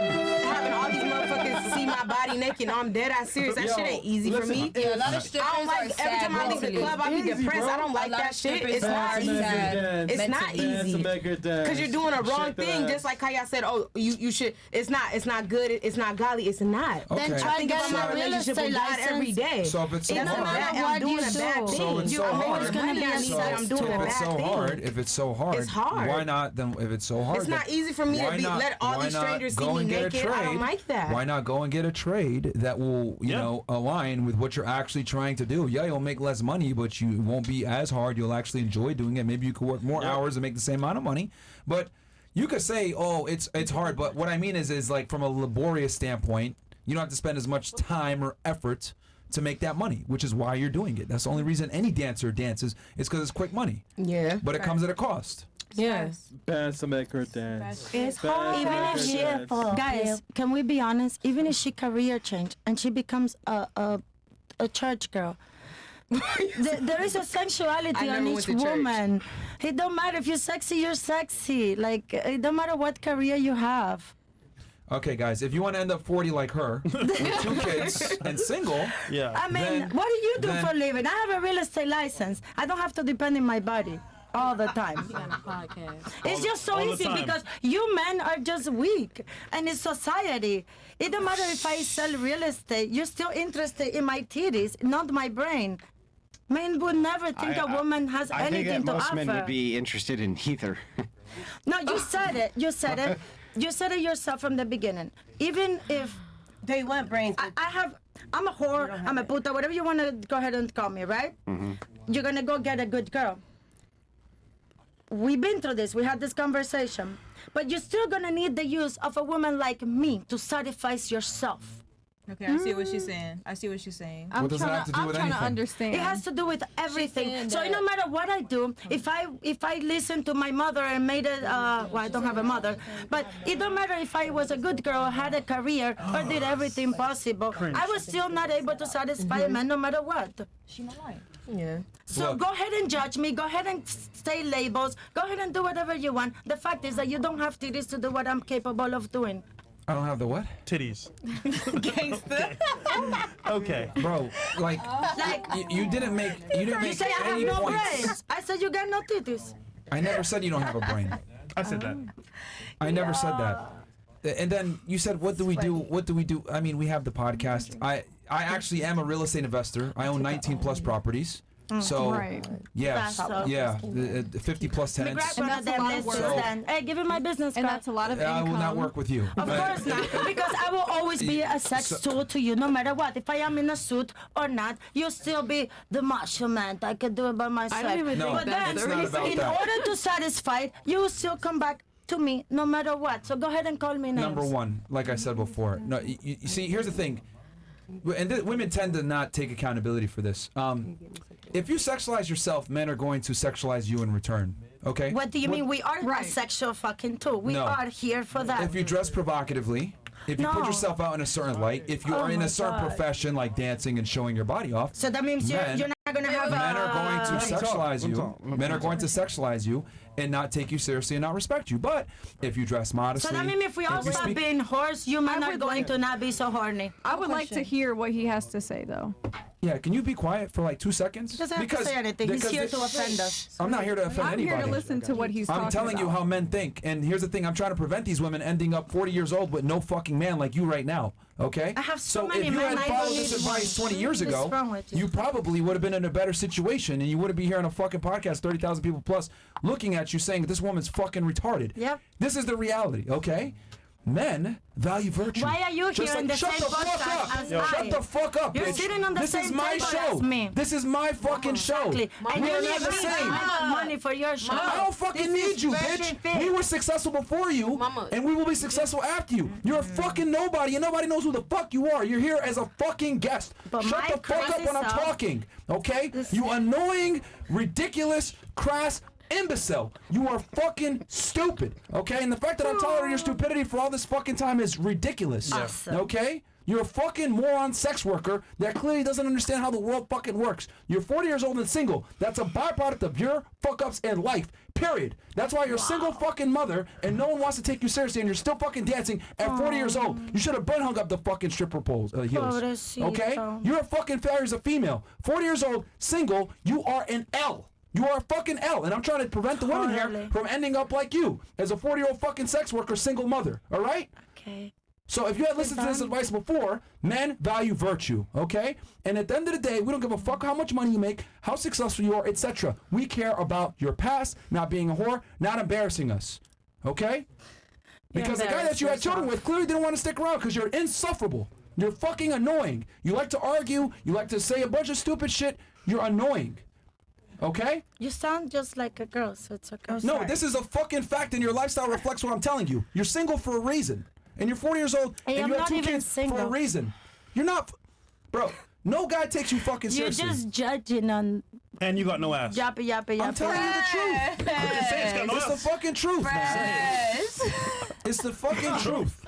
having all these motherfuckers see my body naked. I'm dead ass serious. That shit ain't easy for me. Yeah, a lot of I strippers don't like are every sad time I leave the mentally. club, I be Easy, depressed. bro. I don't like A lot that of shit. strippers It's are not easy. sad It's not mentally. easy. Because you're doing a wrong Shake that thing, ass. just like how y'all said, oh, you should. It's not good. It's not godly. It's not. Okay. Then I try think about getting my a real relationship estate with God every license. day. So if it's so It doesn't hard, matter what I'm doing you a bad do. thing. So it's You so I know hard. it's gonna be money I a need, sad but I'm doing story. a if bad it's so thing. hard, if it's hard, hard. why not? Then if it's so hard, It's not then easy for me to why be not- let all why these not strangers see go me and get a naked. I don't trade? like that. Why not go and get a trade that will, you Yeah. know, align with what you're actually trying to do? Yeah, you'll make less money, but you won't be as hard. You'll actually enjoy doing it. Maybe you could work more hours and make the same amount of money. But you could say, oh, it's hard. But what I mean is like from a laborious standpoint, you don't have to spend as much time or effort to make that money, which is why you're doing it. That's the only reason any dancer dances is because it's quick money. Yeah. But it comes at a cost. Yes. Dance to make her dance. It's Dance hard. to Even make if her she, dance. guys, can we be honest? Even if she career change and she becomes a church girl, there is a sensuality on each woman. It don't matter if you're sexy, you're sexy. Like it don't matter what career you have. Okay, guys, if you want to end up 40 like her, with 2 kids and single, I mean, then- what do you do then- for a living? I have a real estate license. I don't have to depend on my body all the time. It's just so all the easy time. because you men are just weak, and it's society. It don't matter if I sell real estate. You're still interested in my titties, not my brain. Men would never think a woman has I think anything that to most offer. men would be interested in either. No, you said it. You said it. You said it yourself from the beginning. Even if they want brains, I'm a whore. I'm a puta. Whatever you want to go ahead and call me, right? You're gonna go get a good girl. We've been through this. We had this conversation. But you're still gonna need the use of a woman like me to satisfy yourself. Okay, I see what she's saying. I see what she's saying. What does that have to do with anything? It has to do with everything. saying So that- no matter what I do, if I listen to my mother and made it, well, I don't have a mother, but it don't matter if I was a good girl, had a career, or did everything possible. I was still not able to satisfy a man no matter what. She not lying. Yeah. So Look. go ahead and judge me. Go ahead and say labels. Go ahead and do whatever you want. The fact is that you don't have titties to do what I'm capable of doing. I don't have the what? Titties. Gangster. Okay. Bro, like, you didn't make You say I have any no points. brains. I said you got no titties. I never said you don't have a brain. I said that. I never said that. And then you said, what do we do? What do we do? I mean, we have the podcast. I actually am a real estate investor. I own 19 plus properties. So, yeah, yeah, 50 plus tenants. Grab one of them listings then. Hey, give me my business card. And that's a lot of I income. will not work with you. Of course not, because I will always be a sex tool to you, no matter what. If I am in a suit or not, you'll still be the martial man. I can do it by myself. even think but that's then, the reason. in order to satisfy, you will still come back to me, no matter what. So go ahead and call me names. Number one, like I said before. No, you see, here's the thing. And women tend to not take accountability for this. If you sexualize yourself, men are going to sexualize you in return. Okay? What do you mean? We are a sexual fucking tool. We No. are here for that. If you dress provocatively, if you put No. yourself out in a certain light, if you Oh are in my a certain God. profession like dancing and showing your body off, So that means you're not going to have men are going to a... sexualize you. Men are going to sexualize you and not take you seriously and not respect you. But if you dress modestly, So that means if we all you stop speak- being whores, you men I are would going like- to not be so horny. I would like to hear what he has to say, though. yeah, can you be quiet for like 2 seconds? He doesn't have to say anything. He's here to offend us. I'm not here to offend I'm anybody. here to listen to what he's I'm talking telling you about. how men think, and here's the thing: I'm trying to prevent these women ending up 40 years old with no fucking man like you right now. Okay? I have so so many if you men, had I followed don't this need advice one. 20 years What is ago, wrong with you? you probably would have been in a better situation, and you wouldn't be here on a fucking podcast, 30,000 people plus, looking at you saying this woman's fucking retarded. Yep. This is the reality. Okay? Men value virtue. Why are you Just here in the shut same the fuck podcast up. as Shut I? the fuck up, You're bitch. sitting on the this same is my table show. as me. This is my fucking show. Exactly. And We you are need not the me. same. I want money for your show. I don't fucking need you, bitch. We were successful before you, and we will be successful after you. You're a fucking nobody, and nobody knows who the fuck you are. You're here as a fucking guest. But Shut my the fuck up crazy when I'm self- talking, okay? You annoying, ridiculous, crass imbecile. You are fucking stupid, okay? And the fact that I'm tolerating your stupidity for all this fucking time is ridiculous, Awesome. okay? You're a fucking moron sex worker that clearly doesn't understand how the world fucking works. You're 40 years old and single. That's a byproduct of your fuck-ups in life, period. That's why you're a single fucking mother and no one wants to take you seriously and you're still fucking dancing at 40 years old. You should have been hung up the fucking stripper poles, heels. Pobrecito. Okay? You're a fucking failure as a female. 40 years old, single, you are an L. You are a fucking L, and I'm trying to prevent the women here Totally. from ending up like you, as a 40-year-old fucking sex worker, single mother, all right? Okay. So if you had listened to this advice before, men value virtue, okay? And at the end of the day, we don't give a fuck how much money you make, how successful you are, etc. We care about your past, not being a whore, not embarrassing us, okay? Because the guy that you had children with clearly didn't want to stick around because you're insufferable. You're fucking annoying. You like to argue. You like to say a bunch of stupid shit. You're annoying. Okay? You sound just like a girl, so it's okay. No, this is a fucking fact, and your lifestyle reflects what I'm telling you. You're single for a reason, and you're 40 years old, Hey, and I'm you have not 2 even kids for a single. reason. You're not, bro. No guy takes you fucking You're seriously. just judging on And you got no ass. yappy yappy yappy. I'm telling you the truth. I'm just saying, it's got no It's the ass. fucking truth, man. It's the fucking truth.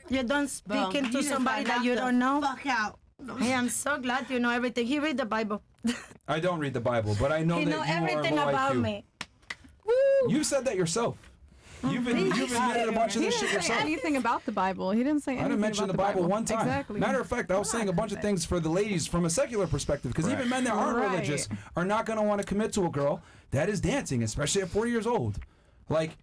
You're done speaking to somebody that you don't know. Fuck out. Hey, I'm so glad you know everything. He read the Bible. I don't read the Bible, but I know He that know you everything are low about IQ. me. You said that yourself. You've admitted a bunch of He this didn't shit say yourself. anything about the Bible. He didn't say I anything didn't mention about the Bible one time. Exactly. Matter of fact, I was saying a bunch of things for the ladies from a secular perspective, because even men that aren't Right. religious are not going to want to commit to a girl that is dancing, especially at 40 years old. Like,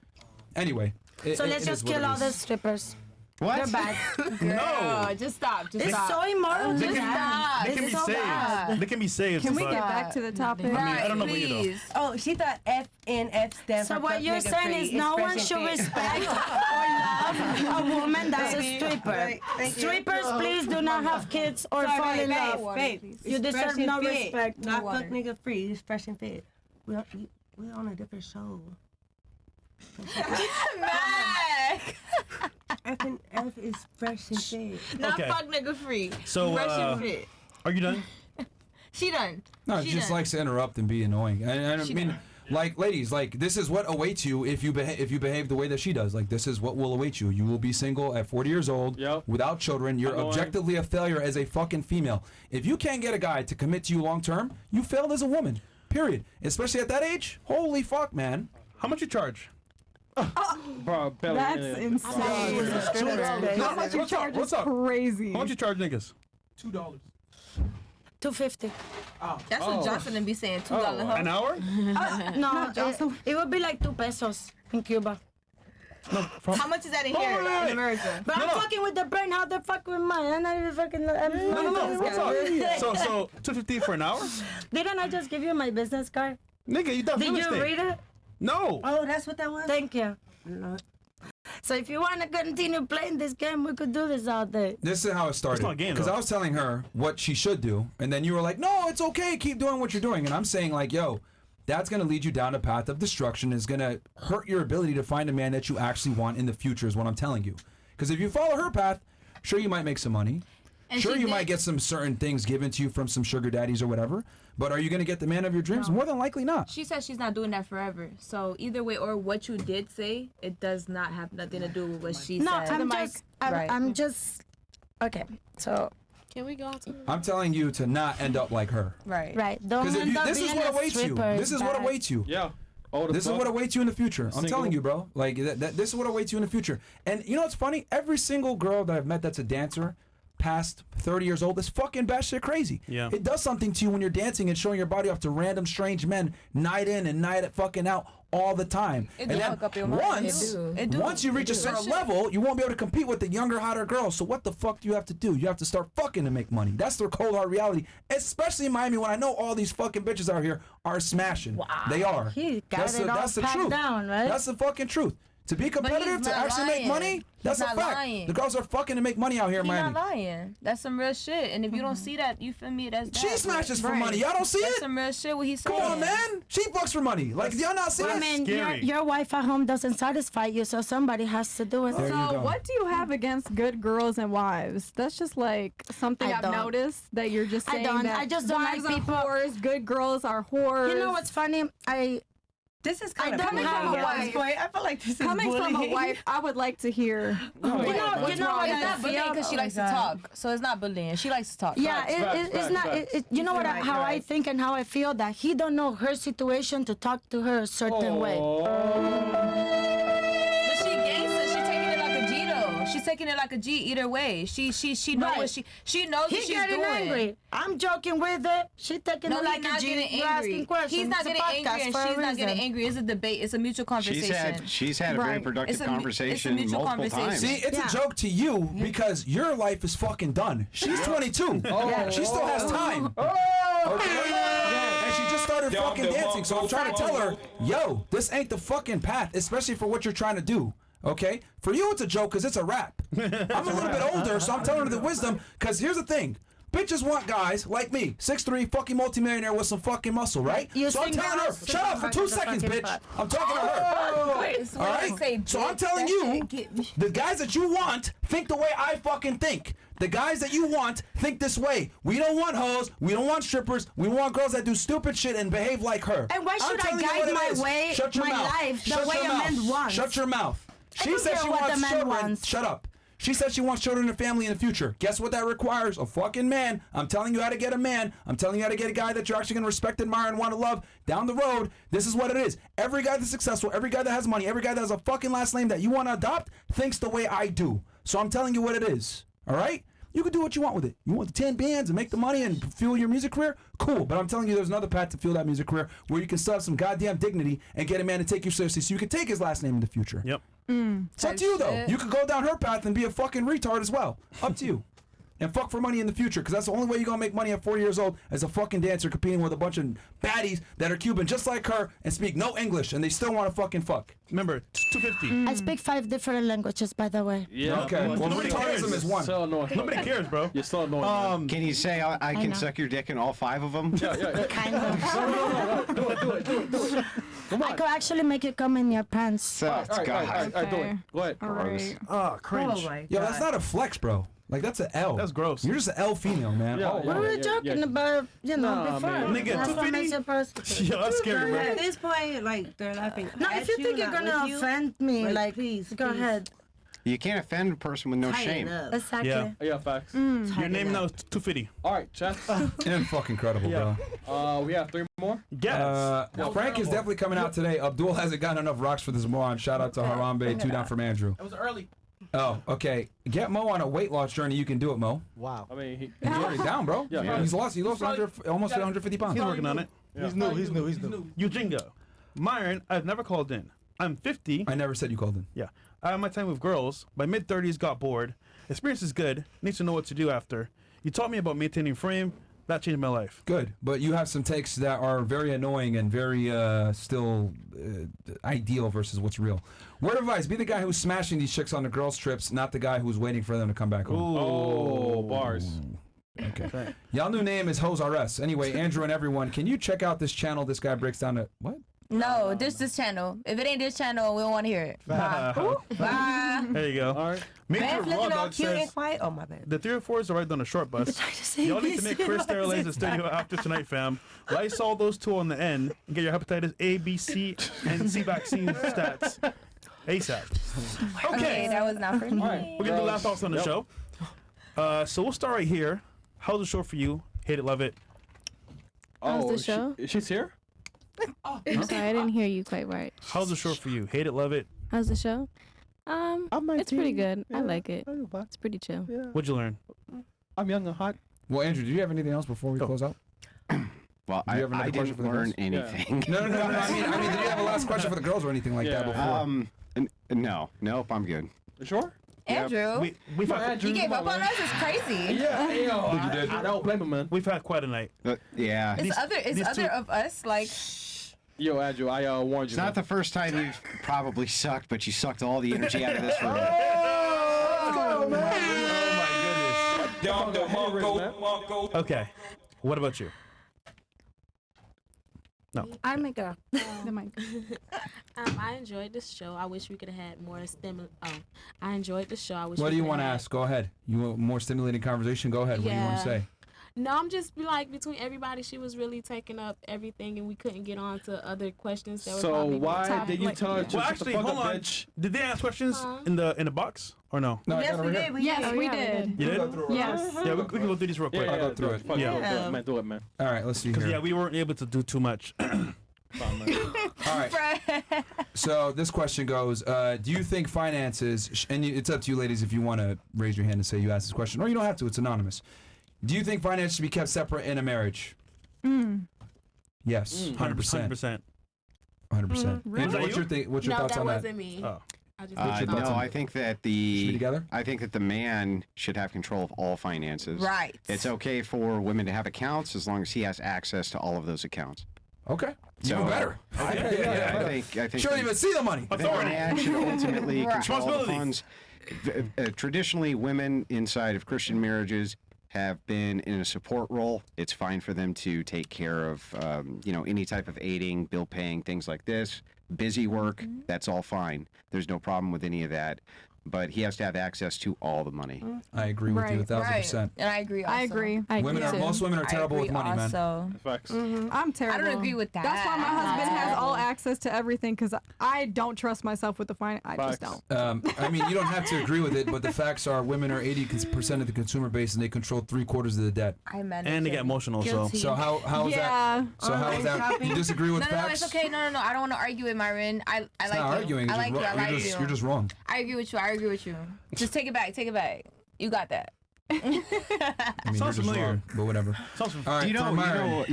anyway. So let's just kill all the strippers. What? They're bad. No. Just stop. Just It's stop. so immoral. They to can, that. they can It's be so saved. bad. They can be saved. Can we but get back to the topic? I mean, I don't know about you though. Please. Oh, she thought FNF stands So for what fuck you're nigga saying free. is no one Expression should fit. respect or love a woman that's a Baby, stripper. right, thank you. Strippers, please do not have kids or fall in love. You deserve Expression no fit. respect. Not fuck nigga free. Expression fit. We're on a different show. FNF is fresh and fit. Not Okay. fuck nigga free. So, Fresh and fit. are you done? She done. No, She she just done. likes to interrupt and be annoying. And I She mean, done. like, ladies, like, this is what awaits you if you behave the way that she does. Like, this is what will await you. You will be single at 40 years old, without children. You're Annoying. objectively a failure as a fucking female. If you can't get a guy to commit to you long term, you failed as a woman. Period. Especially at that age. Holy fuck, man. How much you charge? Bro, Belly, That's yeah. insane. How much you charge is crazy. How much you charge niggas? $2. $2.50. That's what Jocelyn be saying. $2. An hour? No, it would be like 2 pesos in Cuba. How much is that in here in America? But I'm fucking with the brain. How the fuck with mine? I'm not even fucking. No. What's up? So $2.50 for an hour? Didn't I just give you my business card? Nigga, you done Did real you estate. read it? No. Oh, that's what that was? Thank you. No. So if you want to continue playing this game, we could do this all day. This is how it started. not a game, Because though. I was telling her what she should do, and then you were like, "No, it's okay. Keep doing what you're doing." And I'm saying, like, "Yo, that's gonna lead you down a path of destruction. Is gonna hurt your ability to find a man that you actually want in the future." Is what I'm telling you. Because if you follow her path, sure you might make some money. And Sure, she you did- might get some certain things given to you from some sugar daddies or whatever. But are you gonna get the man of your dreams? More than likely not. She said she's not doing that forever. So either way, or what you did say, it does not have nothing to do with what she No, said. I'm just. Okay, so. Can we go on to I'm telling you to not end up like her. Right. Right. Don't Because end up this is being what a awaits you. stripper. This is what bad. awaits you. Yeah. Oh, the This is fuck? what awaits you in the future. I'm Single. telling you, bro. Like this is what awaits you in the future. And you know what's funny? Every single girl that I've met that's a dancer, past 30 years old, is fucking batshit crazy. Yeah. It does something to you when you're dancing and showing your body off to random strange men, night in and night fucking out, all the time. It and do then fuck up your mind. once, It do. once you reach a certain level, you won't be able to compete with the younger, hotter girls. So what the fuck do you have to do? You have to start fucking to make money. That's the cold hard reality. Especially in Miami, when I know all these fucking bitches out here are smashing. Wow. They are. He got it all the packed truth. down, right? That's the fucking truth. To be competitive, to not actually make lying. money, that's He's a not fact. lying. The girls are fucking to make money out here in He's Miami. not lying. That's some real shit. And if you don't see that, you feel me? That's She that. smashes for Right. money. Y'all don't see That's it? some real shit. What he's saying. Come on, man. She fucks for money. Like, y'all not see I it? mean, scary. your wife at home doesn't satisfy you, so somebody has to do it. There you So, go. what do you have against good girls and wives? That's just like something I I've don't. noticed that you're just I saying don't. that I just don't wives like people- are whores, good girls are whores. You know what's funny? This is I kind of don't coming have from a a wife's wife. point. I feel like this is Coming from a bullying. wife, I would like to hear. You know what's what It's I not bullying feel? because she likes to talk. So it's not bullying. She likes to talk. Yeah, Facts, it's facts, not. facts. You know what? Right, How I right. think and how I feel that he don't know her situation to talk to her a certain way. But she gangster. She taking it like a G though. She's taking it like a G either way. She know Right. what she knows what He she's getting doing. angry. I'm joking with it. She taking No, it like he's not a G. getting You're angry. asking questions. He's not It's a getting podcast angry, and for a she's not getting reason. angry. It's a debate. It's a mutual conversation. She's had a very Right. productive It's a conversation mutual multiple conversation. times. See, it's Yeah. a joke to you because your life is fucking done. She's 22. She still has time. Okay? And she just started fucking dancing. So I'm trying to tell her, yo, this ain't the fucking path, especially for what you're trying to do. Okay? For you, it's a joke because it's a rap. I'm a little bit older, so I'm telling her the wisdom because here's the thing. Bitches want guys like me, 6'3", fucking multimillionaire with some fucking muscle, right? You So I'm think telling her, girls- shut up for 2 seconds, fucking bitch. fuck. I'm talking to her. All right? So I'm telling you, the guys that you want think the way I fucking think. The guys that you want think this way. We don't want hoes. We don't want strippers. We want girls that do stupid shit and behave like her. And why I'm should I telling you guide what it my is. way, Shut your my mouth. life the Shut way your a mouth. man wants? Shut your mouth. She don't said care she what wants the man children. wants. Shut up. She said she wants children and a family in the future. Guess what that requires? A fucking man. I'm telling you how to get a man. I'm telling you how to get a guy that you're actually going to respect, admire, and want to love down the road. This is what it is. Every guy that's successful, every guy that has money, every guy that has a fucking last name that you want to adopt thinks the way I do. So I'm telling you what it is. All right? You can do what you want with it. You want the 10 bands and make the money and fuel your music career? Cool. But I'm telling you, there's another path to fuel that music career where you can still have some goddamn dignity and get a man to take you seriously so you can take his last name in the future. Yep. It's up to you, though. You could go down her path and be a fucking retard as well. Up to you. And fuck for money in the future, because that's the only way you're going to make money at 40 years old as a fucking dancer competing with a bunch of baddies that are Cuban just like her and speak no English, and they still want to fucking fuck. Remember, it's 250. I speak 5 different languages, by the way. Yeah. Okay. Well, Nobody cares. retardism is one. So annoying. Nobody cares, bro. You're so annoying. man. Can you say I can know. suck your dick in all 5 of them? Yeah. Kind of. Do it. Come I on. could actually make it come in your pants. So, All right, do Okay. it. Go ahead. All right. Oh, cringe. Oh my Yo, God. that's not a flex, bro. Like, that's an L. That's gross. You're just an L female, man. Yeah, Oh, yeah. What were we yeah, joking yeah. about, Nah, before? man. Nigga, That's what makes 250? it personal. Yo, that's scary, bro. At this point, like they're laughing. No, at if you think you're not gonna with you, offend me, like, please, go please. ahead. You can't offend a person with no Tighten shame. up. Exactly. Yeah. Yeah, facts. Your name now is 250. All right, chat. and fucking incredible, Yeah. bro. We have 3 more. Yes. Frank is definitely coming out today. Abdul hasn't gotten enough rocks for this moron. Shout out to Harambe, 2 down from Andrew. It was early. Oh, okay. Get Mo on a weight loss journey. You can do it, Mo. Wow. I mean, He's already down, bro. Yeah. He's lost almost 150 pounds. He's working on it. He's new. He's new. Eugenia. Myron, I've never called in. I'm 50. I never said you called in. Yeah. I had my time with girls. By mid-30s, got bored. Experience is good. Need to know what to do after. You taught me about maintaining frame. That changed my life. Good, but you have some takes that are very annoying and very still ideal versus what's real. Word of advice: be the guy who's smashing these chicks on the girls' trips, not the guy who's waiting for them to come back home. oh, bars. Okay. Y'all new name is Hose RS. Anyway, Andrew and everyone, can you check out this channel? This guy breaks down it. What? No, this channel. If it ain't this channel, we don't want to hear it. Bye. Bye. There you go. All right. Major Man's Raw looking all Dog cute and says quiet. Oh my bad. the 304s are right down the short bus. Y'all need to make Chris sterilize the studio after tonight, fam. Lysol those 2 on the end and get your hepatitis A, B, C, and C vaccine stats ASAP. Okay, that was not for me. All right. We're gonna do last thoughts on the Yep. show. So we'll start right here. How's the show for you? Hate it, love it. How's the Oh, show? she's here? I'm sorry, I didn't hear you quite right. How's the show for you? Hate it, love it. How's the show? It's pretty good. I like it. Yeah. It's pretty chill. What'd you learn? I'm young and hot. Well, Andrew, do you have anything else before we close out? Well, Do you have another I question didn't for the learn girls? anything. No. I mean, did you have a last question for the girls or anything like that before? No. Nope, I'm good. You sure? Andrew, We've had you gave up on us. It's crazy. Yeah, yo, you I don't blame him, man. we've had quite a night. Yeah. Is these other two- of us like? Yo, Andrew, I warned you. It's not the first time you've probably sucked, but you sucked all the energy out of this room. Okay. What about you? No. I make a. The mic. I enjoyed this show. I wish we could have had more I enjoyed the show. I wish. What we do you coulda want to had- ask? Go ahead. You want more stimulating conversation? Go ahead. What do you want to Yeah. say? No, I'm just like between everybody. She was really taking up everything, and we couldn't get on to other questions that were So probably why top, did you like- tell her to Well, shut actually, the fuck hold up, on. bitch? Did they ask questions in the box or no? No, I Yes, got it we right did. here. We Yes, did. we Yeah, we did. You did? Go through it. Yes. Yeah, we can go through these real quick. Yeah, I'll go through it. Fuck Yeah. it, man. Do it, man. All right, let's see Because here. yeah, we weren't able to do too much. Fine, man. All right. So this question goes: do you think finances? And it's up to you, ladies, if you want to raise your hand and say you asked this question, or you don't have to. It's anonymous. Do you think finances should be kept separate in a marriage? Yes, 100%. 100%. 100%. Really? Andrew, Was that what's your No, thoughts that on that? wasn't me. Oh. I just What's your thoughts No, on I that? think that Should be the together? I think that the man should have control of all finances. Right. It's okay for women to have accounts as long as he has access to all of those accounts. Okay. So- Even better. Yeah, I think She don't even see the money. I think the man should ultimately Right. control the Responsibility. funds. Traditionally, women inside of Christian marriages have been in a support role, it's fine for them to take care of, any type of aiding, bill paying, things like this. Busy work, that's all fine. There's no problem with any of that. But he has to have access to all the money. I agree with you 1,000%. And I agree. Also. I agree. Most women are terrible with money, man. Facts. I'm terrible. I don't agree with that. That's why my husband has all access to everything because I don't trust myself with the finance. I just don't. I mean, you don't have to agree with it, but the facts are women are 80% of the consumer base, and they control 3/4 of the debt. And they get emotional. So how is that? So how is that? You disagree with no, facts? No, it's okay. No. I don't want to argue with Myron. I like not you. arguing. I like you. I like you. You're just wrong. I agree with you. I agree with you. Just take it back. Take it back. You got that. I mean, you're just wrong, but whatever. All right, you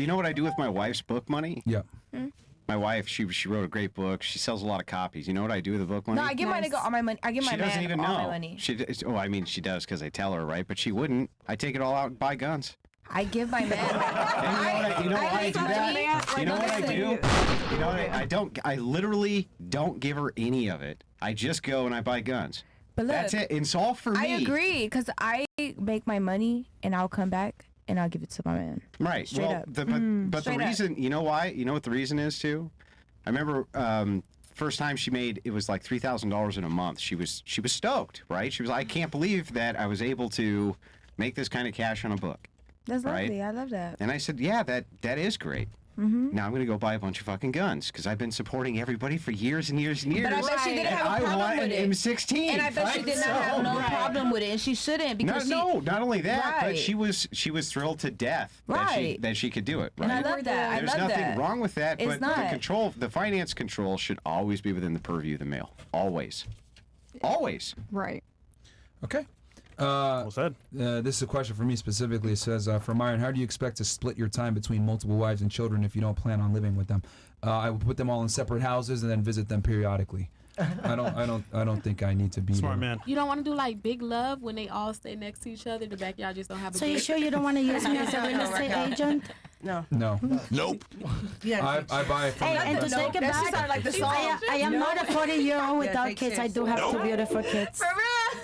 know what I do with my wife's book money? Yeah. My wife, she wrote a great book. She sells a lot of copies. You know what I do with the book money? No, I give my nigga all my money. I give my she doesn't man even all know. my money. She does because I tell her, right? But she wouldn't. I take it all out and buy guns. I give my man. You know why I do that? You know what I do? You know what I literally don't give her any of it. I just go and I buy guns. But look, that's it. It's all for me. I agree because I make my money and I'll come back and I'll give it to my man. Right. Straight up. But the reason, you know why? You know what the reason is too? I remember first time she made it was like $3,000 in a month. She was stoked, right? She was like, I can't believe that I was able to make this kind of cash on a book. That's lovely. Right? I love that. And I said, yeah, that is great. Now I'm going to go buy a bunch of fucking guns because I've been supporting everybody for years and years and years. But I bet she didn't have a problem with it. M16. And I bet she did not have no problem with it, and she shouldn't because not only that, right. but she was thrilled to death that she could do it. Right? And I love that. There's nothing wrong with that, It's but not. the finance control should always be within the purview of the male. Always. Right. Okay. Well said. This is a question for me specifically. It says, for Myron, how do you expect to split your time between multiple wives and children if you don't plan on living with them? I would put them all in separate houses and then visit them periodically. I don't think I need to be smart there. man. You don't want to do like big love when they all stay next to each other. The backyard just don't have a. So you sure you don't want to use me as a real estate agent? No. Nope. I buy from Hey, and to take it back, like the song. I am not a 40-year-old without kids. I do have two beautiful kids. For real.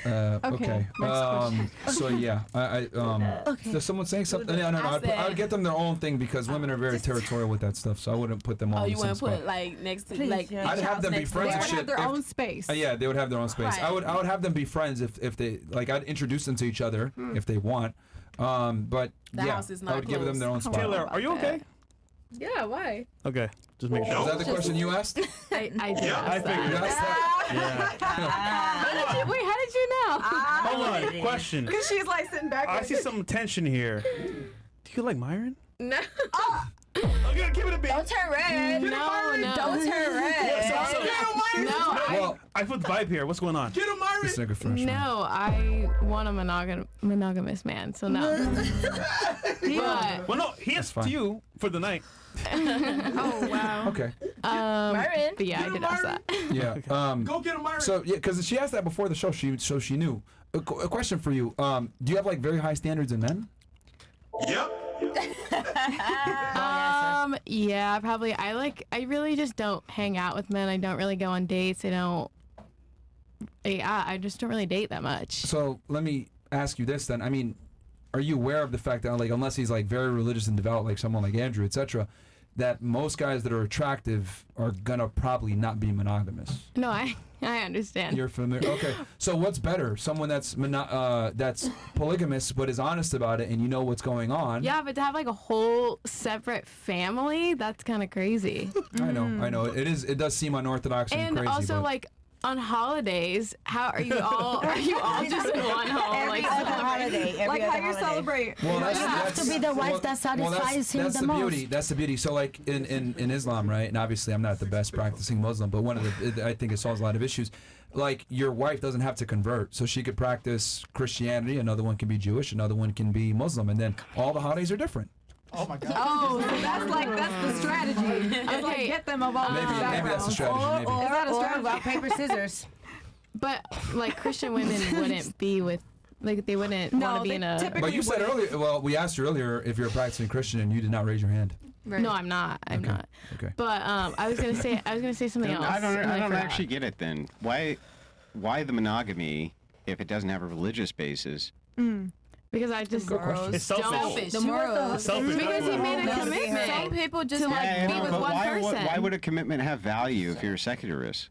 Okay. So yeah, Does someone saying something? No. I would get them their own thing because women are very territorial with that stuff. So I wouldn't put them all. Oh, in you the same wouldn't put spot. like next to Please, like. yeah. I'd have them be friends They and would shit. have their own space. Yeah, they would have their own space. Right. I would have them be friends if they like. I'd introduce them to each other if they want. But The yeah, house is I not would give them their own spot. Taylor, are you okay? Yeah, why? Okay, just make sure. Was that the question you asked? I did. I figured. You asked that? Yeah. Wait, how did you know? Hold on. Question. Because she's like sitting back. I see some tension here. Do you like Myron? No. Okay, give it a beat. Don't turn red. No. Don't turn red. No. I put the vibe here. What's going on? Get him, Myron. This nigga fresh. No, I want a monogamous man, so no. But Well, no, he is fine. to you for the night. Oh wow. Okay. Myron. but yeah, I did ask that. Yeah. Go get him, Myron. So yeah, because she asked that before the show, so she knew. A question for you. Do you have like very high standards in men? Yep. Yeah, probably. I really just don't hang out with men. I don't really go on dates. I just don't really date that much. So let me ask you this then. I mean, are you aware of the fact that like unless he's like very religious and devout, like someone like Andrew, etc., that most guys that are attractive are gonna probably not be monogamous? No, I understand. You're familiar. Okay. So what's better? Someone that's that's polygamous but is honest about it and you know what's going on. Yeah, but to have like a whole separate family, that's kind of crazy. I know. It does seem unorthodox and And crazy. also but like on holidays, how are you all just in one home? Every Like, other holiday. Like how you celebrate. Well, You have to be the wife that satisfies him that's the the most. beauty. That's the beauty. So, like in Islam, right? And obviously, I'm not the best practicing Muslim, but I think it solves a lot of issues. Like your wife doesn't have to convert, so she could practice Christianity. Another one can be Jewish. Another one can be Muslim, and then all the holidays are different. Oh my God. Oh, so that's the strategy. I was like, get them of all Maybe different that's the backgrounds. strategy. Maybe. Is that a Or strategy? rock, paper, scissors. but like Christian women wouldn't be with, like they wouldn't want to be they in a. typically But you said earlier. Well, we asked you earlier if you're a practicing Christian, and you did not raise your hand. No, I'm not. I'm not. Okay. But I was gonna say something else. I and don't forgot. actually get it then. Why the monogamy if it doesn't have a religious basis? Because I just It's selfish. The morals. It's selfish. Because he made a No, commitment. Some people just like Yeah, be with but one person. why would a commitment have value if you're a secularist?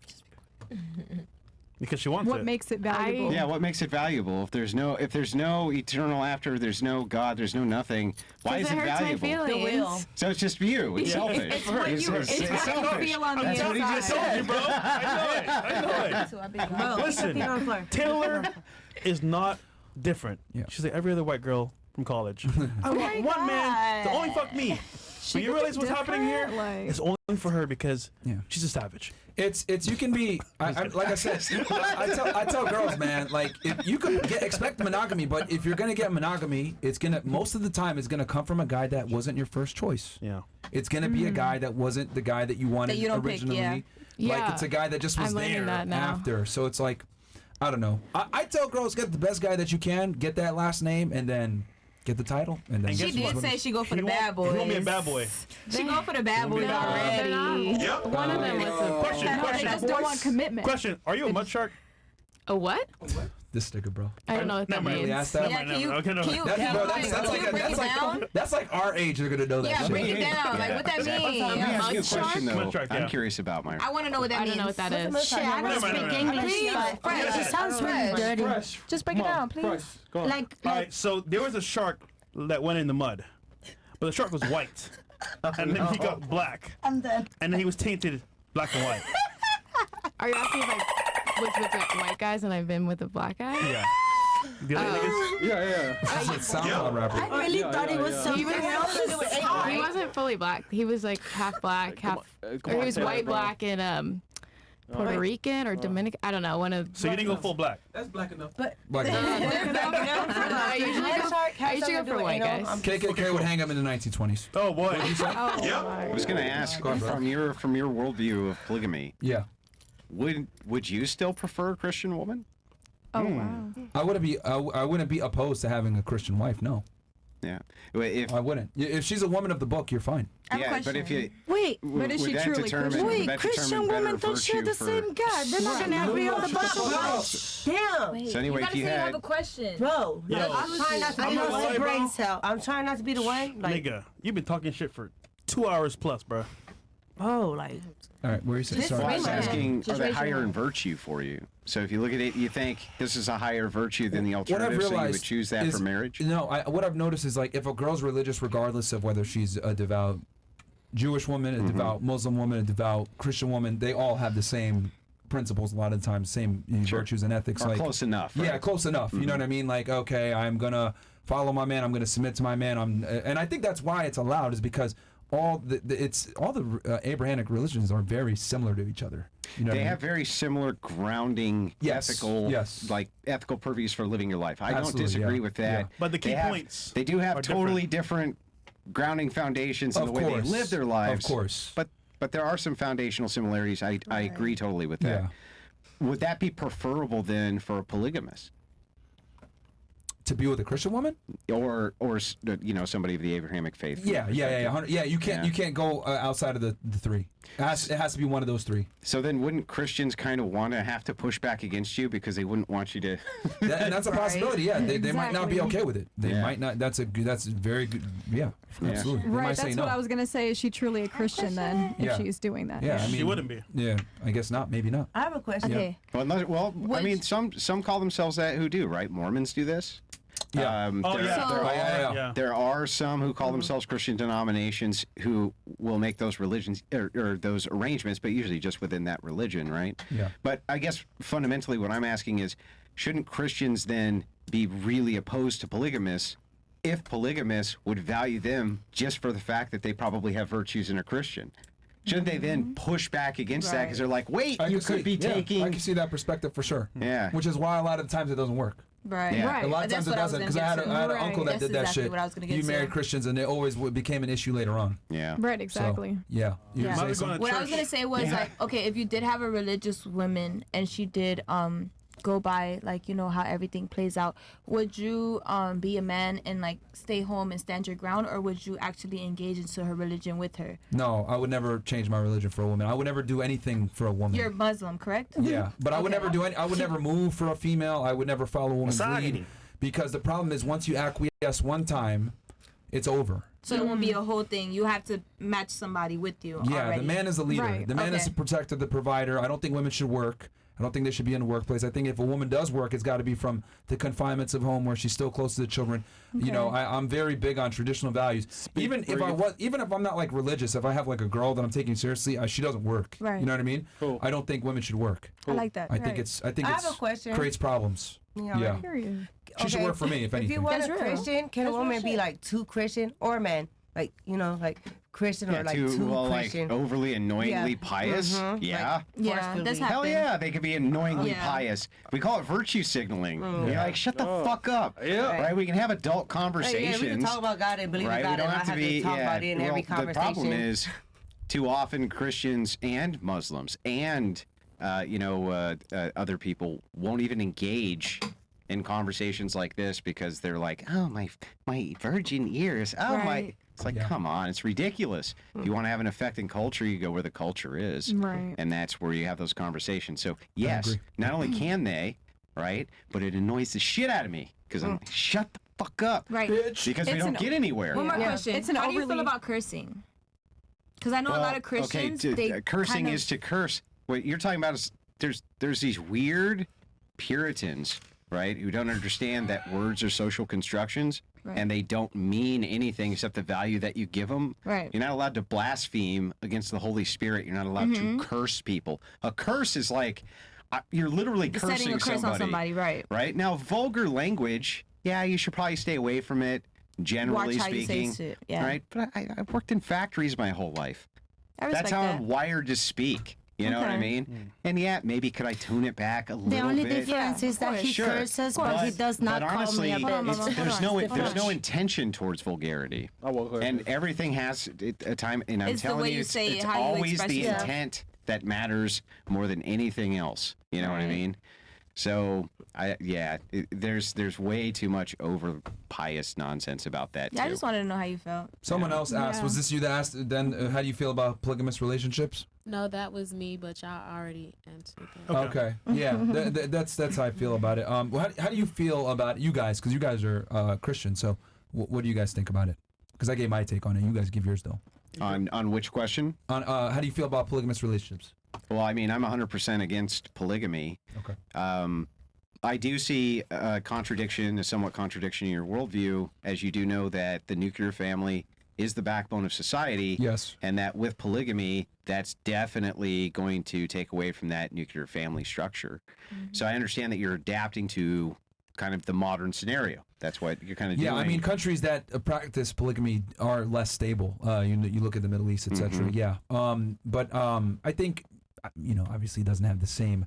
Because she wants What it. makes it valuable? Yeah, what makes it valuable? If there's no eternal after, there's no God, there's no nothing. Why is it hurts my valuable? feelings. So it's just you. It's selfish. It's what you It's selfish. feel on the That's what he inside. just said. Bro, I know it. Listen, Taylor is not different. Yeah. She's like every other white girl from college. I want one man to only fuck me. But you realize what's happening here? Like- It's only for her because Yeah. she's a savage. It's you can be like I said. I tell girls, man, like if you could expect monogamy, but if you're gonna get monogamy, it's gonna most of the time it's gonna come from a guy that wasn't your first choice. Yeah. It's gonna be a guy that wasn't the guy that you wanted That you don't pick, originally. yeah. Like Yeah. it's a guy that just was I'm learning there that now. after. So it's like, I don't know. I tell girls get the best guy that you can, get that last name, and then get the title, and then And She guess did what? say she go for He the won't- bad boys. He won't be a bad boy. She go for the bad boys No, already. One of them was a Question, They question. just don't want commitment. Question. Are you a mud shark? A what? this sticker, bro. I don't know what that Never mind. means. Really asked that? Yeah, Never can you, mind, never mind. can you, That's, can bro, you, that's can you break it down? that's like our age. They're gonna know that. Yeah, shit. break it down. Like what that Let me means. ask you a question though. Mud shark, yeah. I'm curious about my. I want to know what that I means. don't know what that is. Shit, I don't Never mind, speak never mind. English. But Fresh. it sounds really dirty. Fresh. Just break it Come on, down, please. Fresh. Go on. Like, All right. So there was a shark that went in the mud, but the shark was white, and then he got black, I'm done. and then he was tainted black and white. Are you asking if I was with like white guys and I've been with a black guy? Yeah. The other niggas- Yeah. This is a SoundCloud rapper. I really Yeah, thought yeah, it was yeah. something He else. He wasn't fully black. He was like half black, half. come Or he on, was Taylor, white, bro. black, and Puerto Rican or Dominican. I don't know. One of. So you didn't go full black. That's black enough. Like, I usually go for white guys. KKK would hang up in the 1920s. Oh boy. I was going to ask from your worldview of polygamy. Yeah. Would you still prefer a Christian woman? Oh wow. I wouldn't be opposed to having a Christian wife. No, Yeah. If I wouldn't. If she's a woman of the book, you're fine. yeah, but if you Wait, would is she that truly determine, Christian? would wait, that Christian determine better women don't share virtue the for- same God. They're not gonna agree on the Bible. Damn. So anyway, if you had question. Bro, Yo. I'm trying not to I be the lost a one. brain cell. I'm trying not to be the one. Like, Nigga, you've been talking shit for 2 hours plus, bro. oh, like, All right, where are you saying? well, I was Sorry. asking, Just are they raise your higher in hand. virtue for you? So if you look at it, you think this is a higher virtue than the What I've alternative, so you realized would choose that is- for marriage? No, what I've noticed is like if a girl's religious, regardless of whether she's a devout Jewish woman, a devout Muslim woman, a devout Christian woman, they all have the same principles a lot of the time, same virtues and ethics. Or like close enough. Yeah, right? close enough. You know what I mean? Like, okay, I'm gonna follow my man. I'm gonna submit to my man. And I think that's why it's allowed, is because all the Abrahamic religions are very similar to each other. You know what They I mean? have very similar grounding Yes, ethical, yes. like ethical purviews for living your life. I Absolutely, don't disagree yeah, with that. yeah. But the key They have- points they do have are totally different grounding foundations in Of the way course. they live their lives. Of course. But there are some foundational similarities. I agree totally with that. Yeah. Would that be preferable then for a polygamist, To be with a Christian woman? or somebody of the Abrahamic faith? Yeah. You can't go outside of the three. It has to be one of those three. So then, wouldn't Christians kind of want to have to push back against you because they wouldn't want you to? And that's a possibility. Yeah, they might not be Exactly. okay with it. They Yeah. might not. That's very good. Yeah, absolutely. They Right, might say that's no. what I was gonna say. Is she truly a Christian then? If Yeah. she's doing that? Yeah, I mean, She wouldn't be. Yeah, I guess not. Maybe not. I have a question. Okay. Well, I mean, some call themselves that who do, right? Mormons do this. Yeah. Oh there, yeah. there, So- are, yeah. there are some who call themselves Christian denominations who will make those religions or those arrangements, but usually just within that religion, right? Yeah. But I guess fundamentally what I'm asking is, shouldn't Christians then be really opposed to polygamists if polygamists would value them just for the fact that they probably have virtues and are Christian? Shouldn't they then push back against that because they're like, wait, you could be taking... I can see that perspective for sure. Yeah. Which is why a lot of the times it doesn't work. Right. Yeah. Right. A lot of times it doesn't, because I had an uncle that That's did that exactly shit. what I was gonna get He to. married Christians, and it always became an issue later on. Yeah. Right. So, Exactly. yeah. You Yeah. say Mother something? going to What I church. was gonna say was like, okay, if you did have a religious woman and she did go by like how everything plays out, would you be a man and like stay home and stand your ground, or would you actually engage into her religion with her? No, I would never change my religion for a woman. I would never do anything for a woman. You're Muslim, correct? Yeah, but I would never do any. I would never move for a female. I would never follow a woman's lead, because the problem is once you acquiesce one time, it's over. So it won't be a whole thing. You have to match somebody with you. Yeah, already. the man is the leader. Right. The man is Okay. the protector, the provider. I don't think women should work. I don't think they should be in the workplace. I think if a woman does work, it's got to be from the confinements of home where she's still close to the children. You know, I'm very big on traditional values. Even if I'm not like religious, if I have like a girl that I'm taking seriously, she doesn't work. Right. You know what I mean? Cool. I don't think women should work. I like that. I think I have it's a question. creates problems. Yeah. She should work for me if anything. If you want That's a real. Christian, can That's a real woman be shit. like too Christian or a man? Like, like Christian or like too Christian? like overly annoyingly Yeah. pious. Mhm. Yeah. Yeah, that's Hell happened. yeah, they could be annoyingly Yeah. pious. We call it virtue signaling. Mm. You're like, shut the fuck up. Yeah. Right? We can have adult Hey, conversations. yeah, we can talk about God and believe in right? God We don't and have not to be. talk about it in every The conversation. problem is, too often Christians and Muslims and other people won't even engage in conversations like this because they're like, oh my virgin ears. Oh my. Right. It's like, come on, it's ridiculous. If you want to have an effect in culture, you go where the culture is. Right. And that's where you have those conversations. So, yes, agree. not only can they, right, but it annoys the shit out of me because I'm like, shut the fuck up. Right. Because we don't get anywhere. One more Yeah. question. It's an How do you feel overly- about cursing? Because I know a lot of Christians. Okay, they cursing kind of, is to curse. What you're talking about is there's these weird Puritans, right, who don't understand that words are social constructions. Right. And they don't mean anything except the value that you give them. Right. You're not allowed to blaspheme against the Holy Spirit. You're not allowed to curse people. A curse is like you're literally cursing setting a curse on somebody, right? Right? Now, vulgar language, yeah, you should probably stay away from it, generally Watch how you say speaking. shit, yeah. Right? But I've worked in factories my whole life. I respect That's how that. I'm wired to speak. You know what I Okay. mean? And yeah, maybe could I tune it back a little The only bit? difference is that he Sure. curses, but he does not But call honestly, me a bitch. there's no intention towards vulgarity, and everything has a time. And I'm It's the telling way you, you it's, say it, it's how you always express the yourself. intent that matters more than anything else. You know what I mean? So there's way too much over pious nonsense about that Yeah, I too. just wanted to know how you felt. Someone else asked, was this you that asked, then how do you feel about polygamous relationships? No, that was me, but y'all already answered that. Okay. Yeah, that's how I feel about it. Well, how do you feel about you guys? Because you guys are Christian, so what do you guys think about it? Because I gave my take on it. You guys give yours though. On which question? On how do you feel about polygamous relationships? Well, I mean, I'm 100% against polygamy. Okay. I do see a somewhat contradiction in your worldview, as you do know that the nuclear family is the backbone of society. Yes. And that with polygamy, that's definitely going to take away from that nuclear family structure. So I understand that you're adapting to kind of the modern scenario. That's what you're kind of doing. Yeah, I mean, countries that practice polygamy are less stable. You look at the Middle East, etc. Yeah. But I think, obviously it doesn't have the same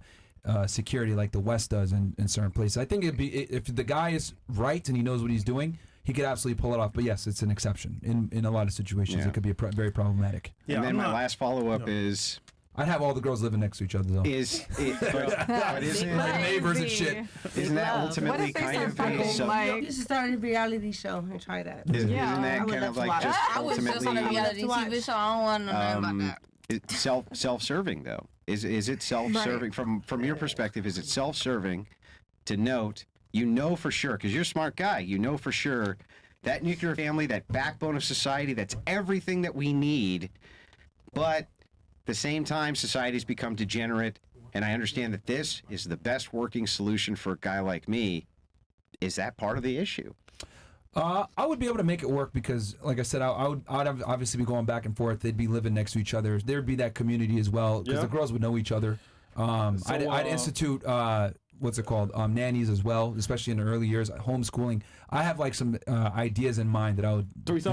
security like the West does in certain places. I think if the guy is right and he knows what he's doing, he could absolutely pull it off. But yes, it's an exception. In a lot of situations, Yeah. it could be very problematic. And then my last follow-up is... I'd have all the girls living next to each other, though. But isn't like neighbors and shit. Isn't that ultimately kind of a... You should start a reality show and try that. Isn't that kind of like just I was just on a ultimately... reality TV show. I don't want to know about that. It's self-serving though. Is it self-serving from your perspective? Is it self-serving to note for sure, because you're a smart guy, for sure that nuclear family, that backbone of society, that's everything that we need, but at the same time society's become degenerate, and I understand that this is the best working solution for a guy like me. Is that part of the issue? I would be able to make it work because, like I said, I'd obviously be going back and forth. They'd be living next to each other. There'd be that community as well because the girls would know each other. I'd institute what's it called, nannies as well, especially in the early years, homeschooling. I have like some ideas in mind that I would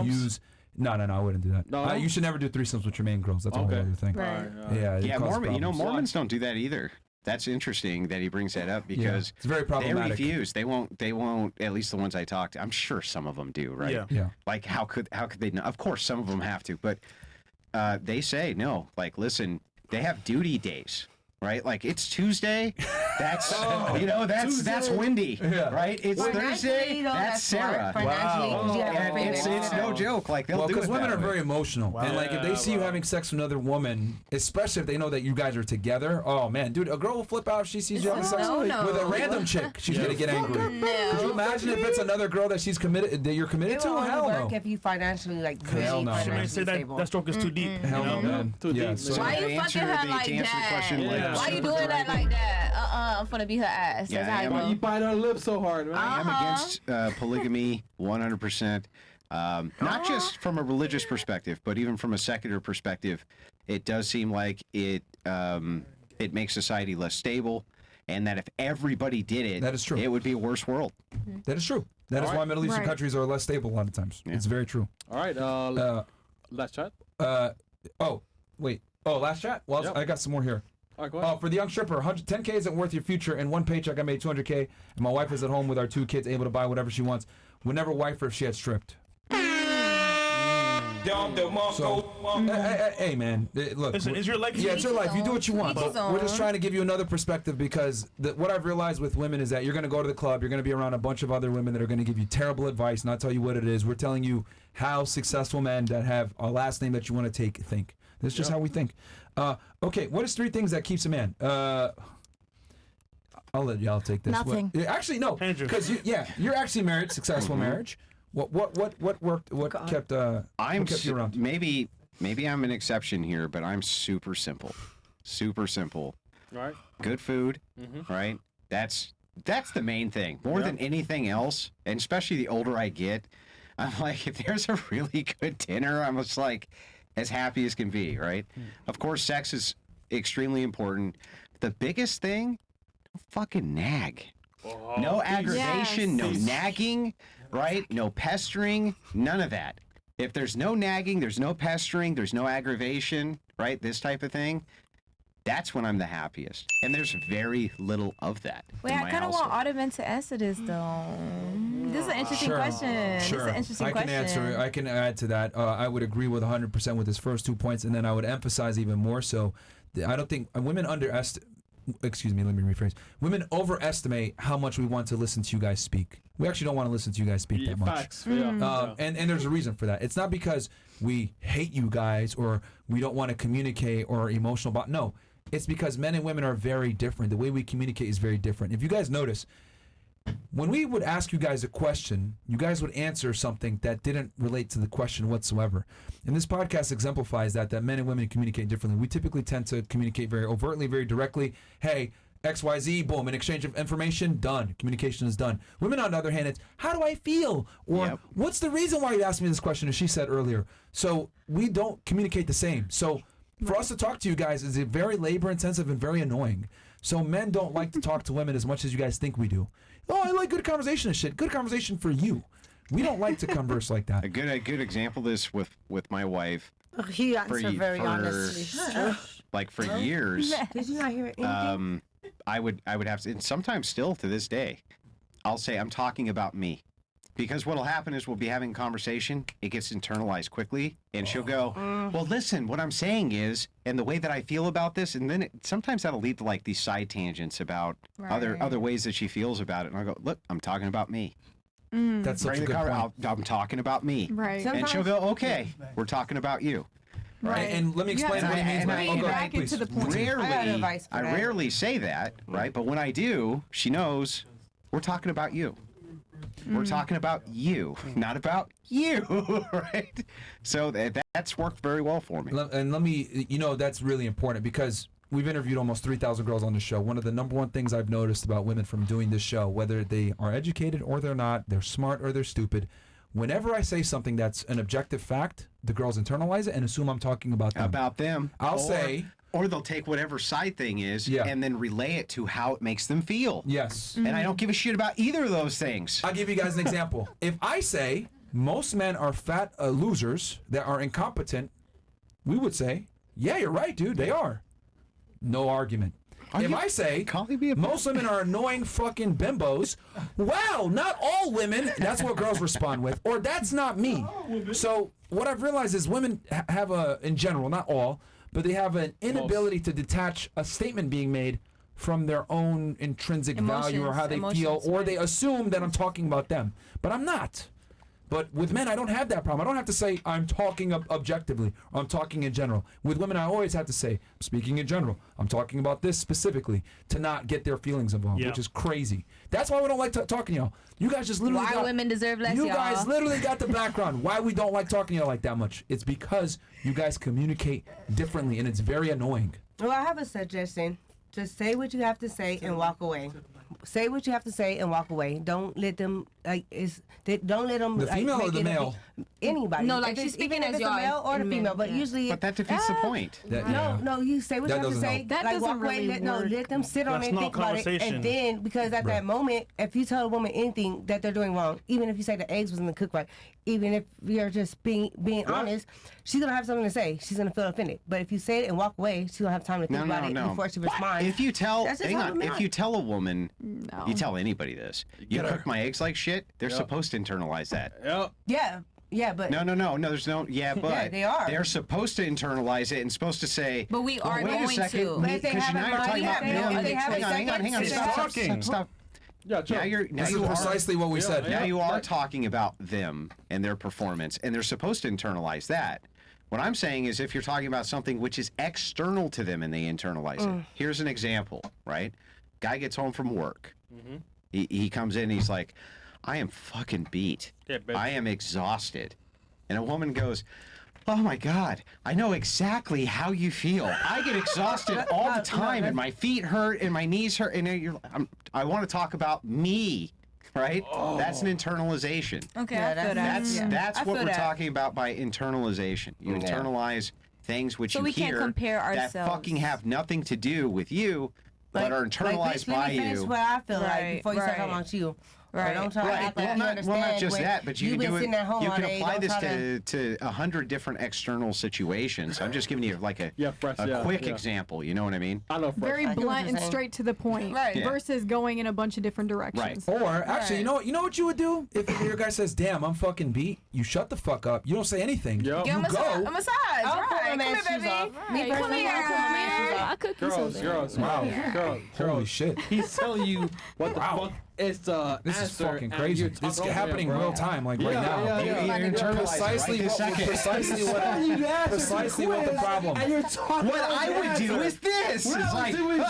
use. No, I wouldn't do that. No? You should never do threesomes with your main girls. That's a whole other thing. Right. Yeah, it causes problems. Mormons don't do that either. That's interesting that he brings that up because it's very problematic. They refuse. They won't. At least the ones I talked to. I'm sure some of them do. Right. Yeah. Like how could they not? Of course, some of them have to, but they say no. Like, listen, they have duty days. Right? Like, it's Tuesday. That's that's Wendy, right? It's Thursday. That's Sarah. Financially, you have a And favorite. it's no joke. Like they'll do it because women that are way. very emotional, and like if they see you having sex with another woman, especially if they know that you guys are together, oh man, dude, a girl will flip out if she sees you having sex with a random chick. She's gonna get angry. Could you imagine if it's another girl that you're committed It to? will only Hell work no. if you financially Hell no. She may say that stroke is too deep. Hell no, man. Too deep. So- Why you fucking her like that? Why you doing that like that? I'm finna be her ass. Yeah, That's how I you am. go. You bite her lips so hard, man. I am against polygamy 100%. Not just from a religious perspective, but even from a secular perspective. It does seem like it makes society less stable, and that if everybody did it, that is true. It would be a worse world. That is true. That is All why right. Middle Eastern Right. countries are less stable a lot of times. It's very true. All right. Last chat. Last chat? Well, Yep. I got some more here. All right, go ahead. For the young stripper, 10K isn't worth your future. In one paycheck, I made 200K, and my wife is at home with our 2 kids, able to buy whatever she wants. Would never wife her if she had stripped. So, hey, man, look. Listen, it's your life. Yeah, it's your life. You do what you want. Each his But we're own. just trying to give you another perspective because what I've realized with women is that you're going to go to the club, you're going to be around a bunch of other women that are going to give you terrible advice, not tell you what it is. We're telling you how successful men that have a last name that you want to take think. That's just how we think. Okay, what is 3 things that keeps a man? I'll let y'all take this. Nothing. Actually, no, Andrew. because you're actually married, successful marriage. What worked? What kept you around? Maybe I'm an exception here, but I'm super simple. Super simple. All right. Good food, right? That's the main thing. More than anything else, and especially the older I get, I'm like, if there's a really good dinner, I'm just like as happy as can be, right? Of course, sex is extremely important. The biggest thing, fucking nag. No aggravation, no nagging, right? No pestering, none of that. If there's no nagging, there's no pestering, there's no aggravation, right? This type of thing. That's when I'm the happiest. And there's very little of that. Wait, in I my kind of want household. all the men to answer this though. This is an interesting question. This is an interesting I can question. answer. I can add to that. I would agree with 100% with his first 2 points, and then I would emphasize even more so. I don't think women underestimate. Excuse me. Let me rephrase. Women overestimate how much we want to listen to you guys speak. We actually don't want to listen to you guys speak that much. Facts. Yeah. And there's a reason for that. It's not because we hate you guys or we don't want to communicate or are emotional about. No, it's because men and women are very different. The way we communicate is very different. If you guys notice, when we would ask you guys a question, you guys would answer something that didn't relate to the question whatsoever. And this podcast exemplifies that men and women communicate differently. We typically tend to communicate very overtly, very directly. Hey, XYZ, boom, an exchange of information, done. Communication is done. Women, on the other hand, it's how do I feel? Or what's the reason why you asked me this question, as she said earlier. So we don't communicate the same. So for us to talk to you guys is very labor intensive and very annoying. So men don't like to talk to women as much as you guys think we do. Oh, I like good conversation and shit. Good conversation for you. We don't like to converse like that. A good example of this with my wife. He answered very for- honestly. Like for years, Did you not hear anything? I would have to, and sometimes still to this day, I'll say I'm talking about me. Because what'll happen is we'll be having a conversation, it gets internalized quickly, and she'll go, well, listen, what I'm saying is, and the way that I feel about this, and then sometimes that'll lead to like these side tangents about other ways that she feels about it. And I'll go, look, I'm talking about me. That's such a good point. I'm talking about me. Right. And she'll go, okay, we're talking about you. Right. And let me explain what he means by and go I ahead, please. I rarely say that, right? But when I do, she knows we're talking about you. We're talking about you, not about you, right? So that's worked very well for me. And let me, that's really important because we've interviewed almost 3,000 girls on the show. One of the number one things I've noticed about women from doing this show, whether they are educated or they're not, they're smart or they're stupid, whenever I say something that's an objective fact, the girls internalize it and assume I'm talking about them. I'll say... Or they'll take whatever side thing is and then relay it to how it makes them feel. Yes. And I don't give a shit about either of those things. I'll give you guys an example. If I say most men are fat losers that are incompetent, we would say, yeah, you're right, dude, they are. No argument. If I say most women are annoying fucking bimbos, wow, not all women, that's what girls respond with, or that's not me. So what I've realized is women have in general, not all, but they have an inability to detach a statement being made from their own intrinsic value or how they feel, or they assume that I'm talking about them. But I'm not. But with men, I don't have that problem. I don't have to say I'm talking objectively or I'm talking in general. With women, I always have to say I'm speaking in general. I'm talking about this specifically to not get their feelings involved, which is crazy. That's why we don't like talking to y'all. You guys just literally Why women deserve less, You y'all. guys literally got the background. Why we don't like talking to y'all like that much. It's because you guys communicate differently, and it's very annoying. Well, I have a suggestion. Just say what you have to say and walk away. Say what you have to say and walk away. Don't let them don't let them. The female or the male? Anybody. No, like If she's it's- speaking even if as it's the y'all male or the and men, female. But yeah. usually, But that defeats the point. No, you say what That you have to doesn't say. help. That like doesn't walk away. really No, work. let them sit on That's it and not think about it. conversation. And then, because at that moment, if you tell a woman anything that they're doing wrong, even if you say the eggs wasn't cooked right, even if you're just being honest, she's gonna have something to say. She's gonna feel offended. But if you say it and walk away, she don't have time to think about it before she responds. If you tell, That's just hang how on, women if are. you tell a woman, you tell anybody this, you cook my eggs like shit, they're supposed to internalize that. Yeah, but No, there's no, but. Yeah, they are. They're supposed to internalize it and supposed to say, But we are wait going a second, to. But if they because have now a you're talking mind, about if male. they have a Hang on, second, stop. Yeah, Now you're, This is precisely what we said. Now you are talking about them and their performance, and they're supposed to internalize that. What I'm saying is if you're talking about something which is external to them and they internalize it. Here's an example, right? Guy gets home from work. He comes in and he's like, I am fucking beat. Yeah, bitch. I am exhausted. And a woman goes, oh my God, I know exactly how you feel. I get exhausted all the time and my feet hurt and my knees hurt. And I want to talk about me, right? That's an internalization. Okay, I feel that. That's I what feel we're that. talking about by internalization. You internalize things which So you we can't hear compare that ourselves. fucking have nothing to do with you, but are internalized bitch, let by me finish you. what I feel like Right, before you start right. talking about you. Right. Don't try to act like you Well, understand. not just when that, but you you've can been do it. sitting at home You all can day. apply Don't this try to 100 different external situations. I'm just giving you like a quick example. You know what I mean? I know. Very blunt and straight to the point, Right. Yeah. versus going in a bunch of different directions. Or actually, you know what you would do if your guy says, "Damn, I'm fucking beat." You shut the fuck up. You don't say anything. Yep. You go. A massage. I'll put Right. my Come man's here, shoes baby. off. Me Come personally, here, I'll put my man's shoes off. I cook you Girls, something. Wow. Holy shit. He's telling you what the fuck is the This is answer, fucking and crazy. you're This is talking over happening him, bro. real time, like right now. Yeah. Precisely what the problem. And you're talking What I would do is this. What It's I like, would do is this.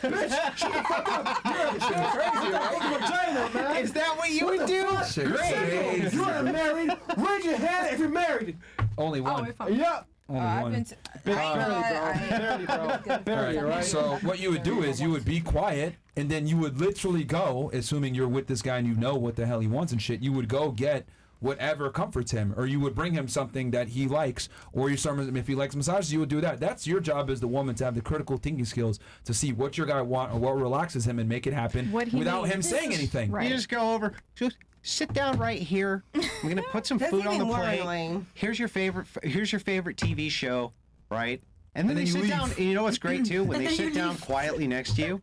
Hey, bitch, shut the fuck up. You're crazy, right? Vagina, man. is that what you would do? Shit, Great. crazy. You are married. Raise your hand if you're married. Only one. Yep. Only I've one. been. Barely, bro. Barely, All right. right? So what you would do is you would be quiet, and then you would literally go, assuming you're with this guy and you know what the hell he wants and shit. You would go get whatever comforts him, or you would bring him something that he likes, or you start if he likes massages, you would do that. That's your job as the woman, to have the critical thinking skills to see what your guy want or what relaxes him and make it happen What he without needs. him saying anything. Right. You just go over. Just sit down right here. I'm gonna put some That's food on the even more plate. annoying. Here's your favorite TV show, right? And then And they then you sit down. leave. And you know what's great too? When they sit down quietly next to you,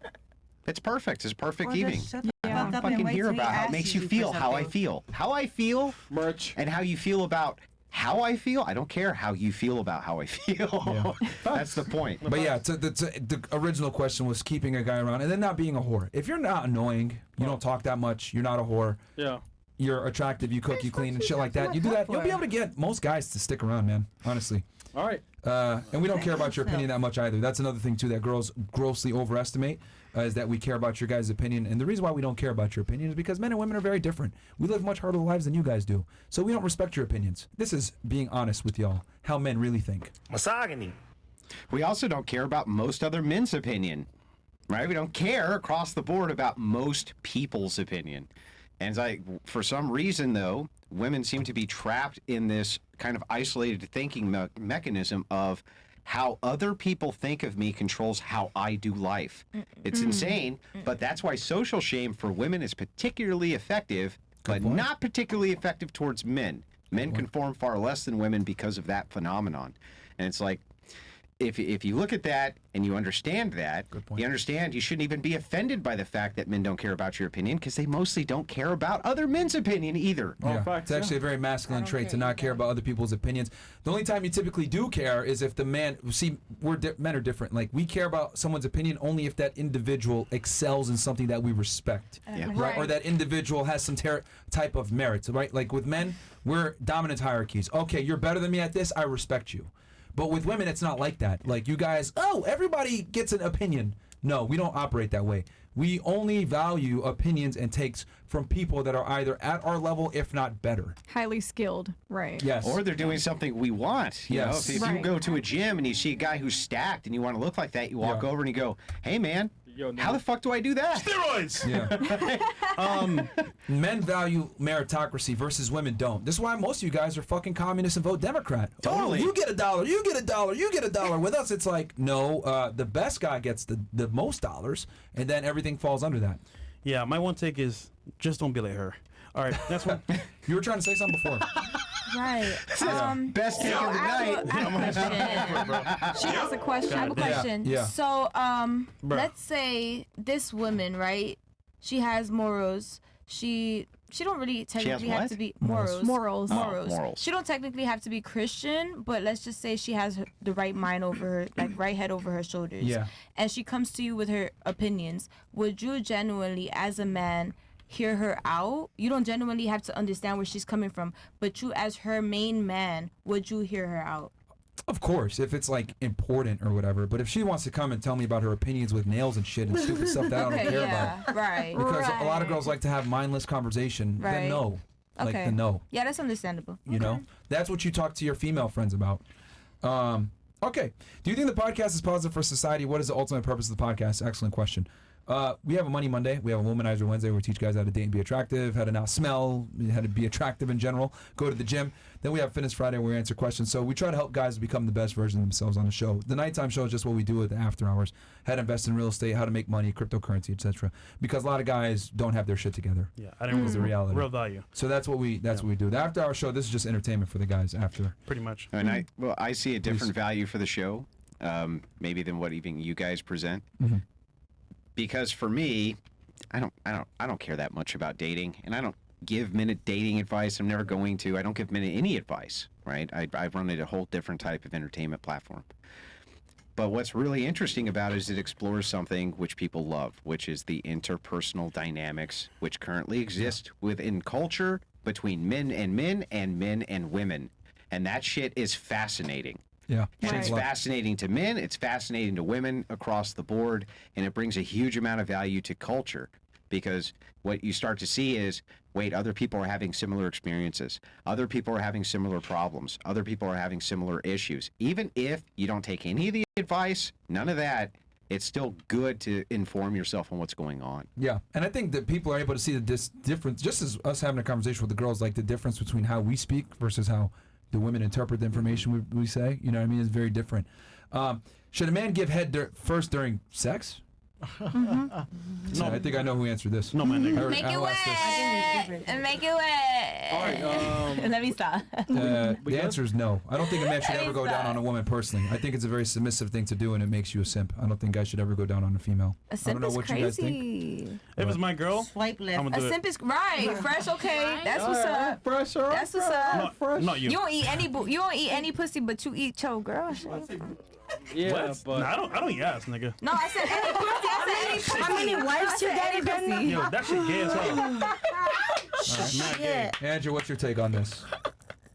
it's perfect. It's a perfect evening. Shut the Yeah. fuck up Fucking and wait hear till he about how it asks makes you for feel, how I something. feel. How I feel Merch. and how you feel about how I feel. I don't care how you feel about how I feel. That's the point. But yeah, the original question was keeping a guy around and then not being a whore. If you're not annoying, you don't talk that much, you're not a whore, Yeah. you're attractive, you cook, you clean, and shit like that, you do that, you'll be able to get most guys to stick around, man, honestly. All right. And we don't care about your opinion that much either. That's another thing, too, that girls grossly overestimate, is that we care about your guys' opinion. And the reason why we don't care about your opinion is because men and women are very different. We live much harder lives than you guys do. So we don't respect your opinions. This is being honest with y'all, how men really think. Misogyny. We also don't care about most other men's opinion, right? We don't care across the board about most people's opinion. And it's like, for some reason, though, women seem to be trapped in this kind of isolated thinking mechanism of how other people think of me controls how I do life. It's insane, but that's why social shame for women is particularly effective, but not particularly effective towards men. Men conform far less than women because of that phenomenon. And it's like, if you look at that and you understand that, you understand you shouldn't even be offended by the fact that men don't care about your opinion, because they mostly don't care about other men's opinion either. Yeah. It's actually a very masculine trait to not care about other people's opinions. The only time you typically do care is if the man, see, men are different. Like, we care about someone's opinion only if that individual excels in something that we respect, right? Or that individual has some type of merit, right? Like with men, we're dominant hierarchies. Okay, you're better than me at this, I respect you. But with women, it's not like that. Like, you guys, everybody gets an opinion. No, we don't operate that way. We only value opinions and takes from people that are either at our level, if not better. Highly skilled, right? Yes. Or they're doing something we want. You know, Yes. if you go to a gym and you see a guy who's stacked and you want to look like that, you walk over and you go, "Hey, man, how the fuck do I do that?" Steroids. Yeah. Men value meritocracy versus women don't. This is why most of you guys are fucking communists and vote Democrat. Totally. Oh, you get $1, you get $1, you get $1. With us, it's like, no, the best guy gets the most dollars, and then everything falls under that. Yeah, my one take is just don't be like her. All right, that's what you were trying to say something before. Right. Best take of the night. She has a question. I have a question. Yeah. So, let's say this woman, right? She has morals. She don't really technically have what? to be Morals. Morals. morals. She don't technically have to be Christian, but let's just say she has the right mind over her, like right head over her shoulders. Yeah. And she comes to you with her opinions. Would you genuinely, as a man, hear her out? You don't genuinely have to understand where she's coming from, but you, as her main man, would you hear her out? Of course, if it's like important or whatever. But if she wants to come and tell me about her opinions with nails and shit and stupid stuff that I don't care about, right? because a lot of girls like to have mindless conversation, then Right. no, like then no. Yeah, that's understandable. You know, that's what you talk to your female friends about. Okay. Do you think the podcast is positive for society? What is the ultimate purpose of the podcast? Excellent question. We have a Money Monday. We have a Womanizer Wednesday where we teach guys how to date and be attractive, how to not smell, how to be attractive in general, go to the gym. Then we have Fitness Friday where we answer questions. So we try to help guys become the best version of themselves on the show. The nighttime show is just what we do with the after hours. How to invest in real estate, how to make money, cryptocurrency, etc. Because a lot of guys don't have their shit together. Yeah, I didn't Is the reality. real value. So that's what we do. The after hour show, this is just entertainment for the guys after. Pretty much. And I see a different value for the show, maybe than what even you guys present. Mm-hmm. Because for me, I don't care that much about dating, and I don't give men dating advice. I'm never going to. I don't give men any advice, right? I run a whole different type of entertainment platform. But what's really interesting about it is it explores something which people love, which is the interpersonal dynamics which currently exist within culture between men and women. And that shit is fascinating. Yeah. And it's fascinating to men, it's fascinating to women across the board, and it brings a huge amount of value to culture, because what you start to see is, wait, other people are having similar experiences. Other people are having similar problems. Other people are having similar issues. Even if you don't take any of the advice, none of that, it's still good to inform yourself on what's going on. Yeah, and I think that people are able to see the difference, just as us having a conversation with the girls, like the difference between how we speak versus how the women interpret the information we say. You know what I mean? It's very different. Should a man give head first during sex? Mm-hmm. So I think I know who answered this. No, man. Make it wet. And make it wet. All right. Let me stop. The answer is no. I don't think a man should ever go down on a woman personally. I think it's a very submissive thing to do, and it makes you a simp. I don't think guys should ever go down on a female. A simp I don't know is what you guys think. crazy. If it's my girl, Swipe left. I'm gonna A do it. simp is right. Fresh, okay. That's what's up. Fresh, That's what's up. Not you. You don't eat any. You don't eat any pussy, but you eat your girl. Yeah, What? but Nah, I don't eat ass, nigga. No, I said any pussy. I said any pussy. How many wives you got, Ben? Yo, that shit gay as hell. Mad gay. Andrew, what's your take on this?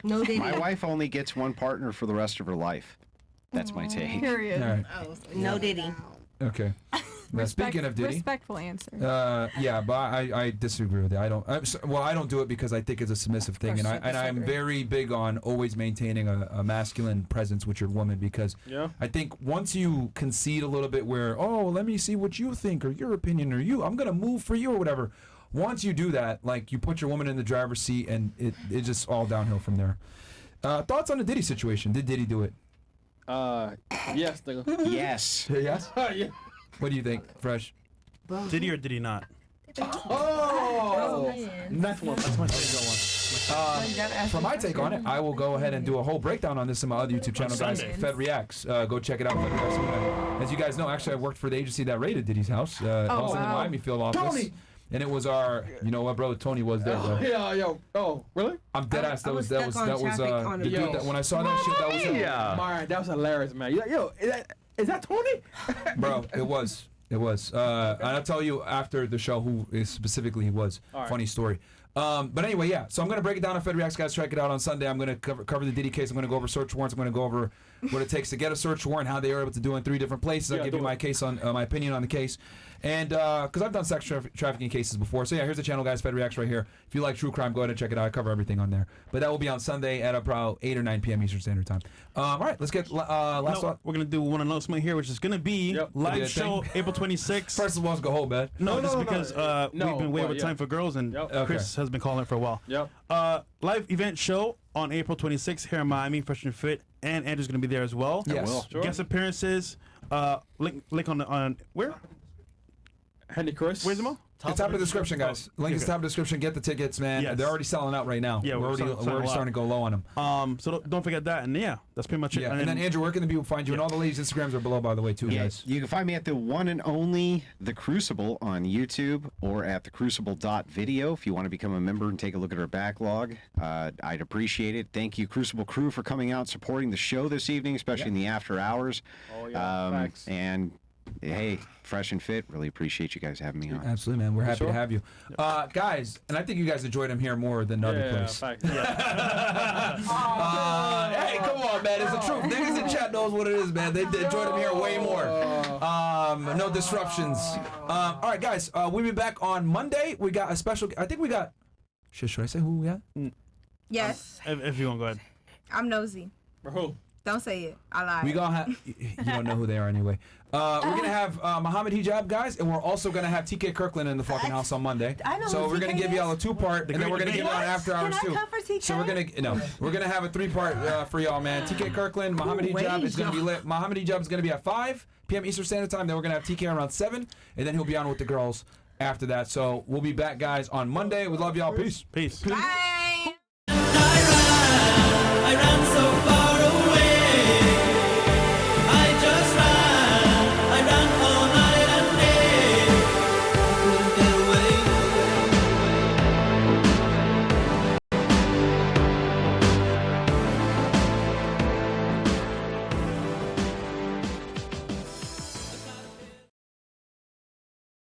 No dating. My wife only gets one partner for the rest of her life. That's my take. Period. All right. No dating. Okay. Now, speaking of Diddy, Respectful answer. yeah, but I disagree with it. I don't do it because I think it's a submissive thing, and I'm very big on always maintaining a masculine presence with your woman, because I think once you concede a little bit where, oh, let me see what you think or your opinion or I'm gonna move for you or whatever. Once you do that, like, you put your woman in the driver's seat, and it's just all downhill from there. Thoughts on the Diddy situation? Did Diddy do it? yes, nigga. Yes. Yes. Yeah. What do you think, Fresh? Did he or did he not? Oh, That's my favorite one. For my take on it, I will go ahead and do a whole breakdown on this in my other YouTube channel, guys. Sunday. Fed Reacts. Go check it out. Fed Reacts. As you guys know, actually, I worked for the agency that raided Diddy's house, also in the Miami field office. Tony! And it was our, you know what, bro? Tony was there, bro. Yeah, yo. Oh, really? I'm dead ass. That was stuck on traffic on the the dude beach. that when I saw that shit, that was Myron, that was hilarious, man. Yo, is that Tony? bro. It was. And I'll tell you after the show who is specifically he was. All right. Funny story. But anyway, yeah. So I'm gonna break it down on Fed Reacts, guys. Check it out on Sunday. I'm gonna cover the Diddy case. I'm gonna go over search warrants. I'm gonna go over what it takes to get a search warrant, how they are able to do it in 3 different places. I'll give you my case on my opinion on the case, and because I've done sex trafficking cases before. So yeah, here's the channel, guys. Fed Reacts right here. If you like true crime, go ahead and check it out. I cover everything on there. But that will be on Sunday at about 8 or 9 p.m. Eastern Standard Time. All right, let's get last No, one. we're gonna do one announcement here, which is gonna be Be a live show thing. April 26th. First of all, let's go home, man. No, No, just no, because no, we've been way but over time for girls, and Yep. Chris has been calling for a while. Yep. Live event show on April 26th here in Miami, Fresh and Fit, and Andrew's gonna be there as well. Yes. will. Sure. Guest appearances. Link on where? Henry Chris. Where's the mo? It's top of the description, guys. Link is top of the description. Get the tickets, man. Yes. They're already selling out right now. Yeah, we're already starting to go low on them. So don't forget that, and yeah, that's pretty much it. Yeah, and then Andrew, where can the people find you? And all the ladies' Instagrams are below, by the way, too, guys. You can find me at the one and only The Crucible on YouTube or at thecrucible.video if you want to become a member and take a look at our backlog. I'd appreciate it. Thank you, Crucible crew, for coming out and supporting the show this evening, especially in the after hours. Oh, yeah, facts. And hey, Fresh and Fit, really appreciate you guys having me on. Absolutely, man. We're happy sure. to have you. Guys, and I think you guys enjoyed him here more than the other place. Facts. Hey, come on, man. It's the truth. Niggas in chat knows what it is, man. They enjoyed him here way more. No disruptions. All right, guys. We'll be back on Monday. We got a special. I think we got. Should I say who we got? Yes. If you want, go ahead. I'm nosy. For who? Don't say it. I lied. We gonna have. You don't know who they are anyway. We're gonna have Muhammad Hijab, guys, and we're also gonna have TK Kirkland in the fucking house on Monday. I know So who we're gonna TK give y'all a is. 2-part, and then we're gonna give y'all an after hours Can I too. come for TK? So we're gonna have a 3-part for y'all, man. TK Kirkland, Muhammad Hijab is gonna be lit. Muhammad Hijab is gonna be at 5 p.m. Eastern Standard Time. Then we're gonna have TK around 7, and then he'll be on with the girls after that. So we'll be back, guys, on Monday. We love y'all. Peace. Peace. Bye.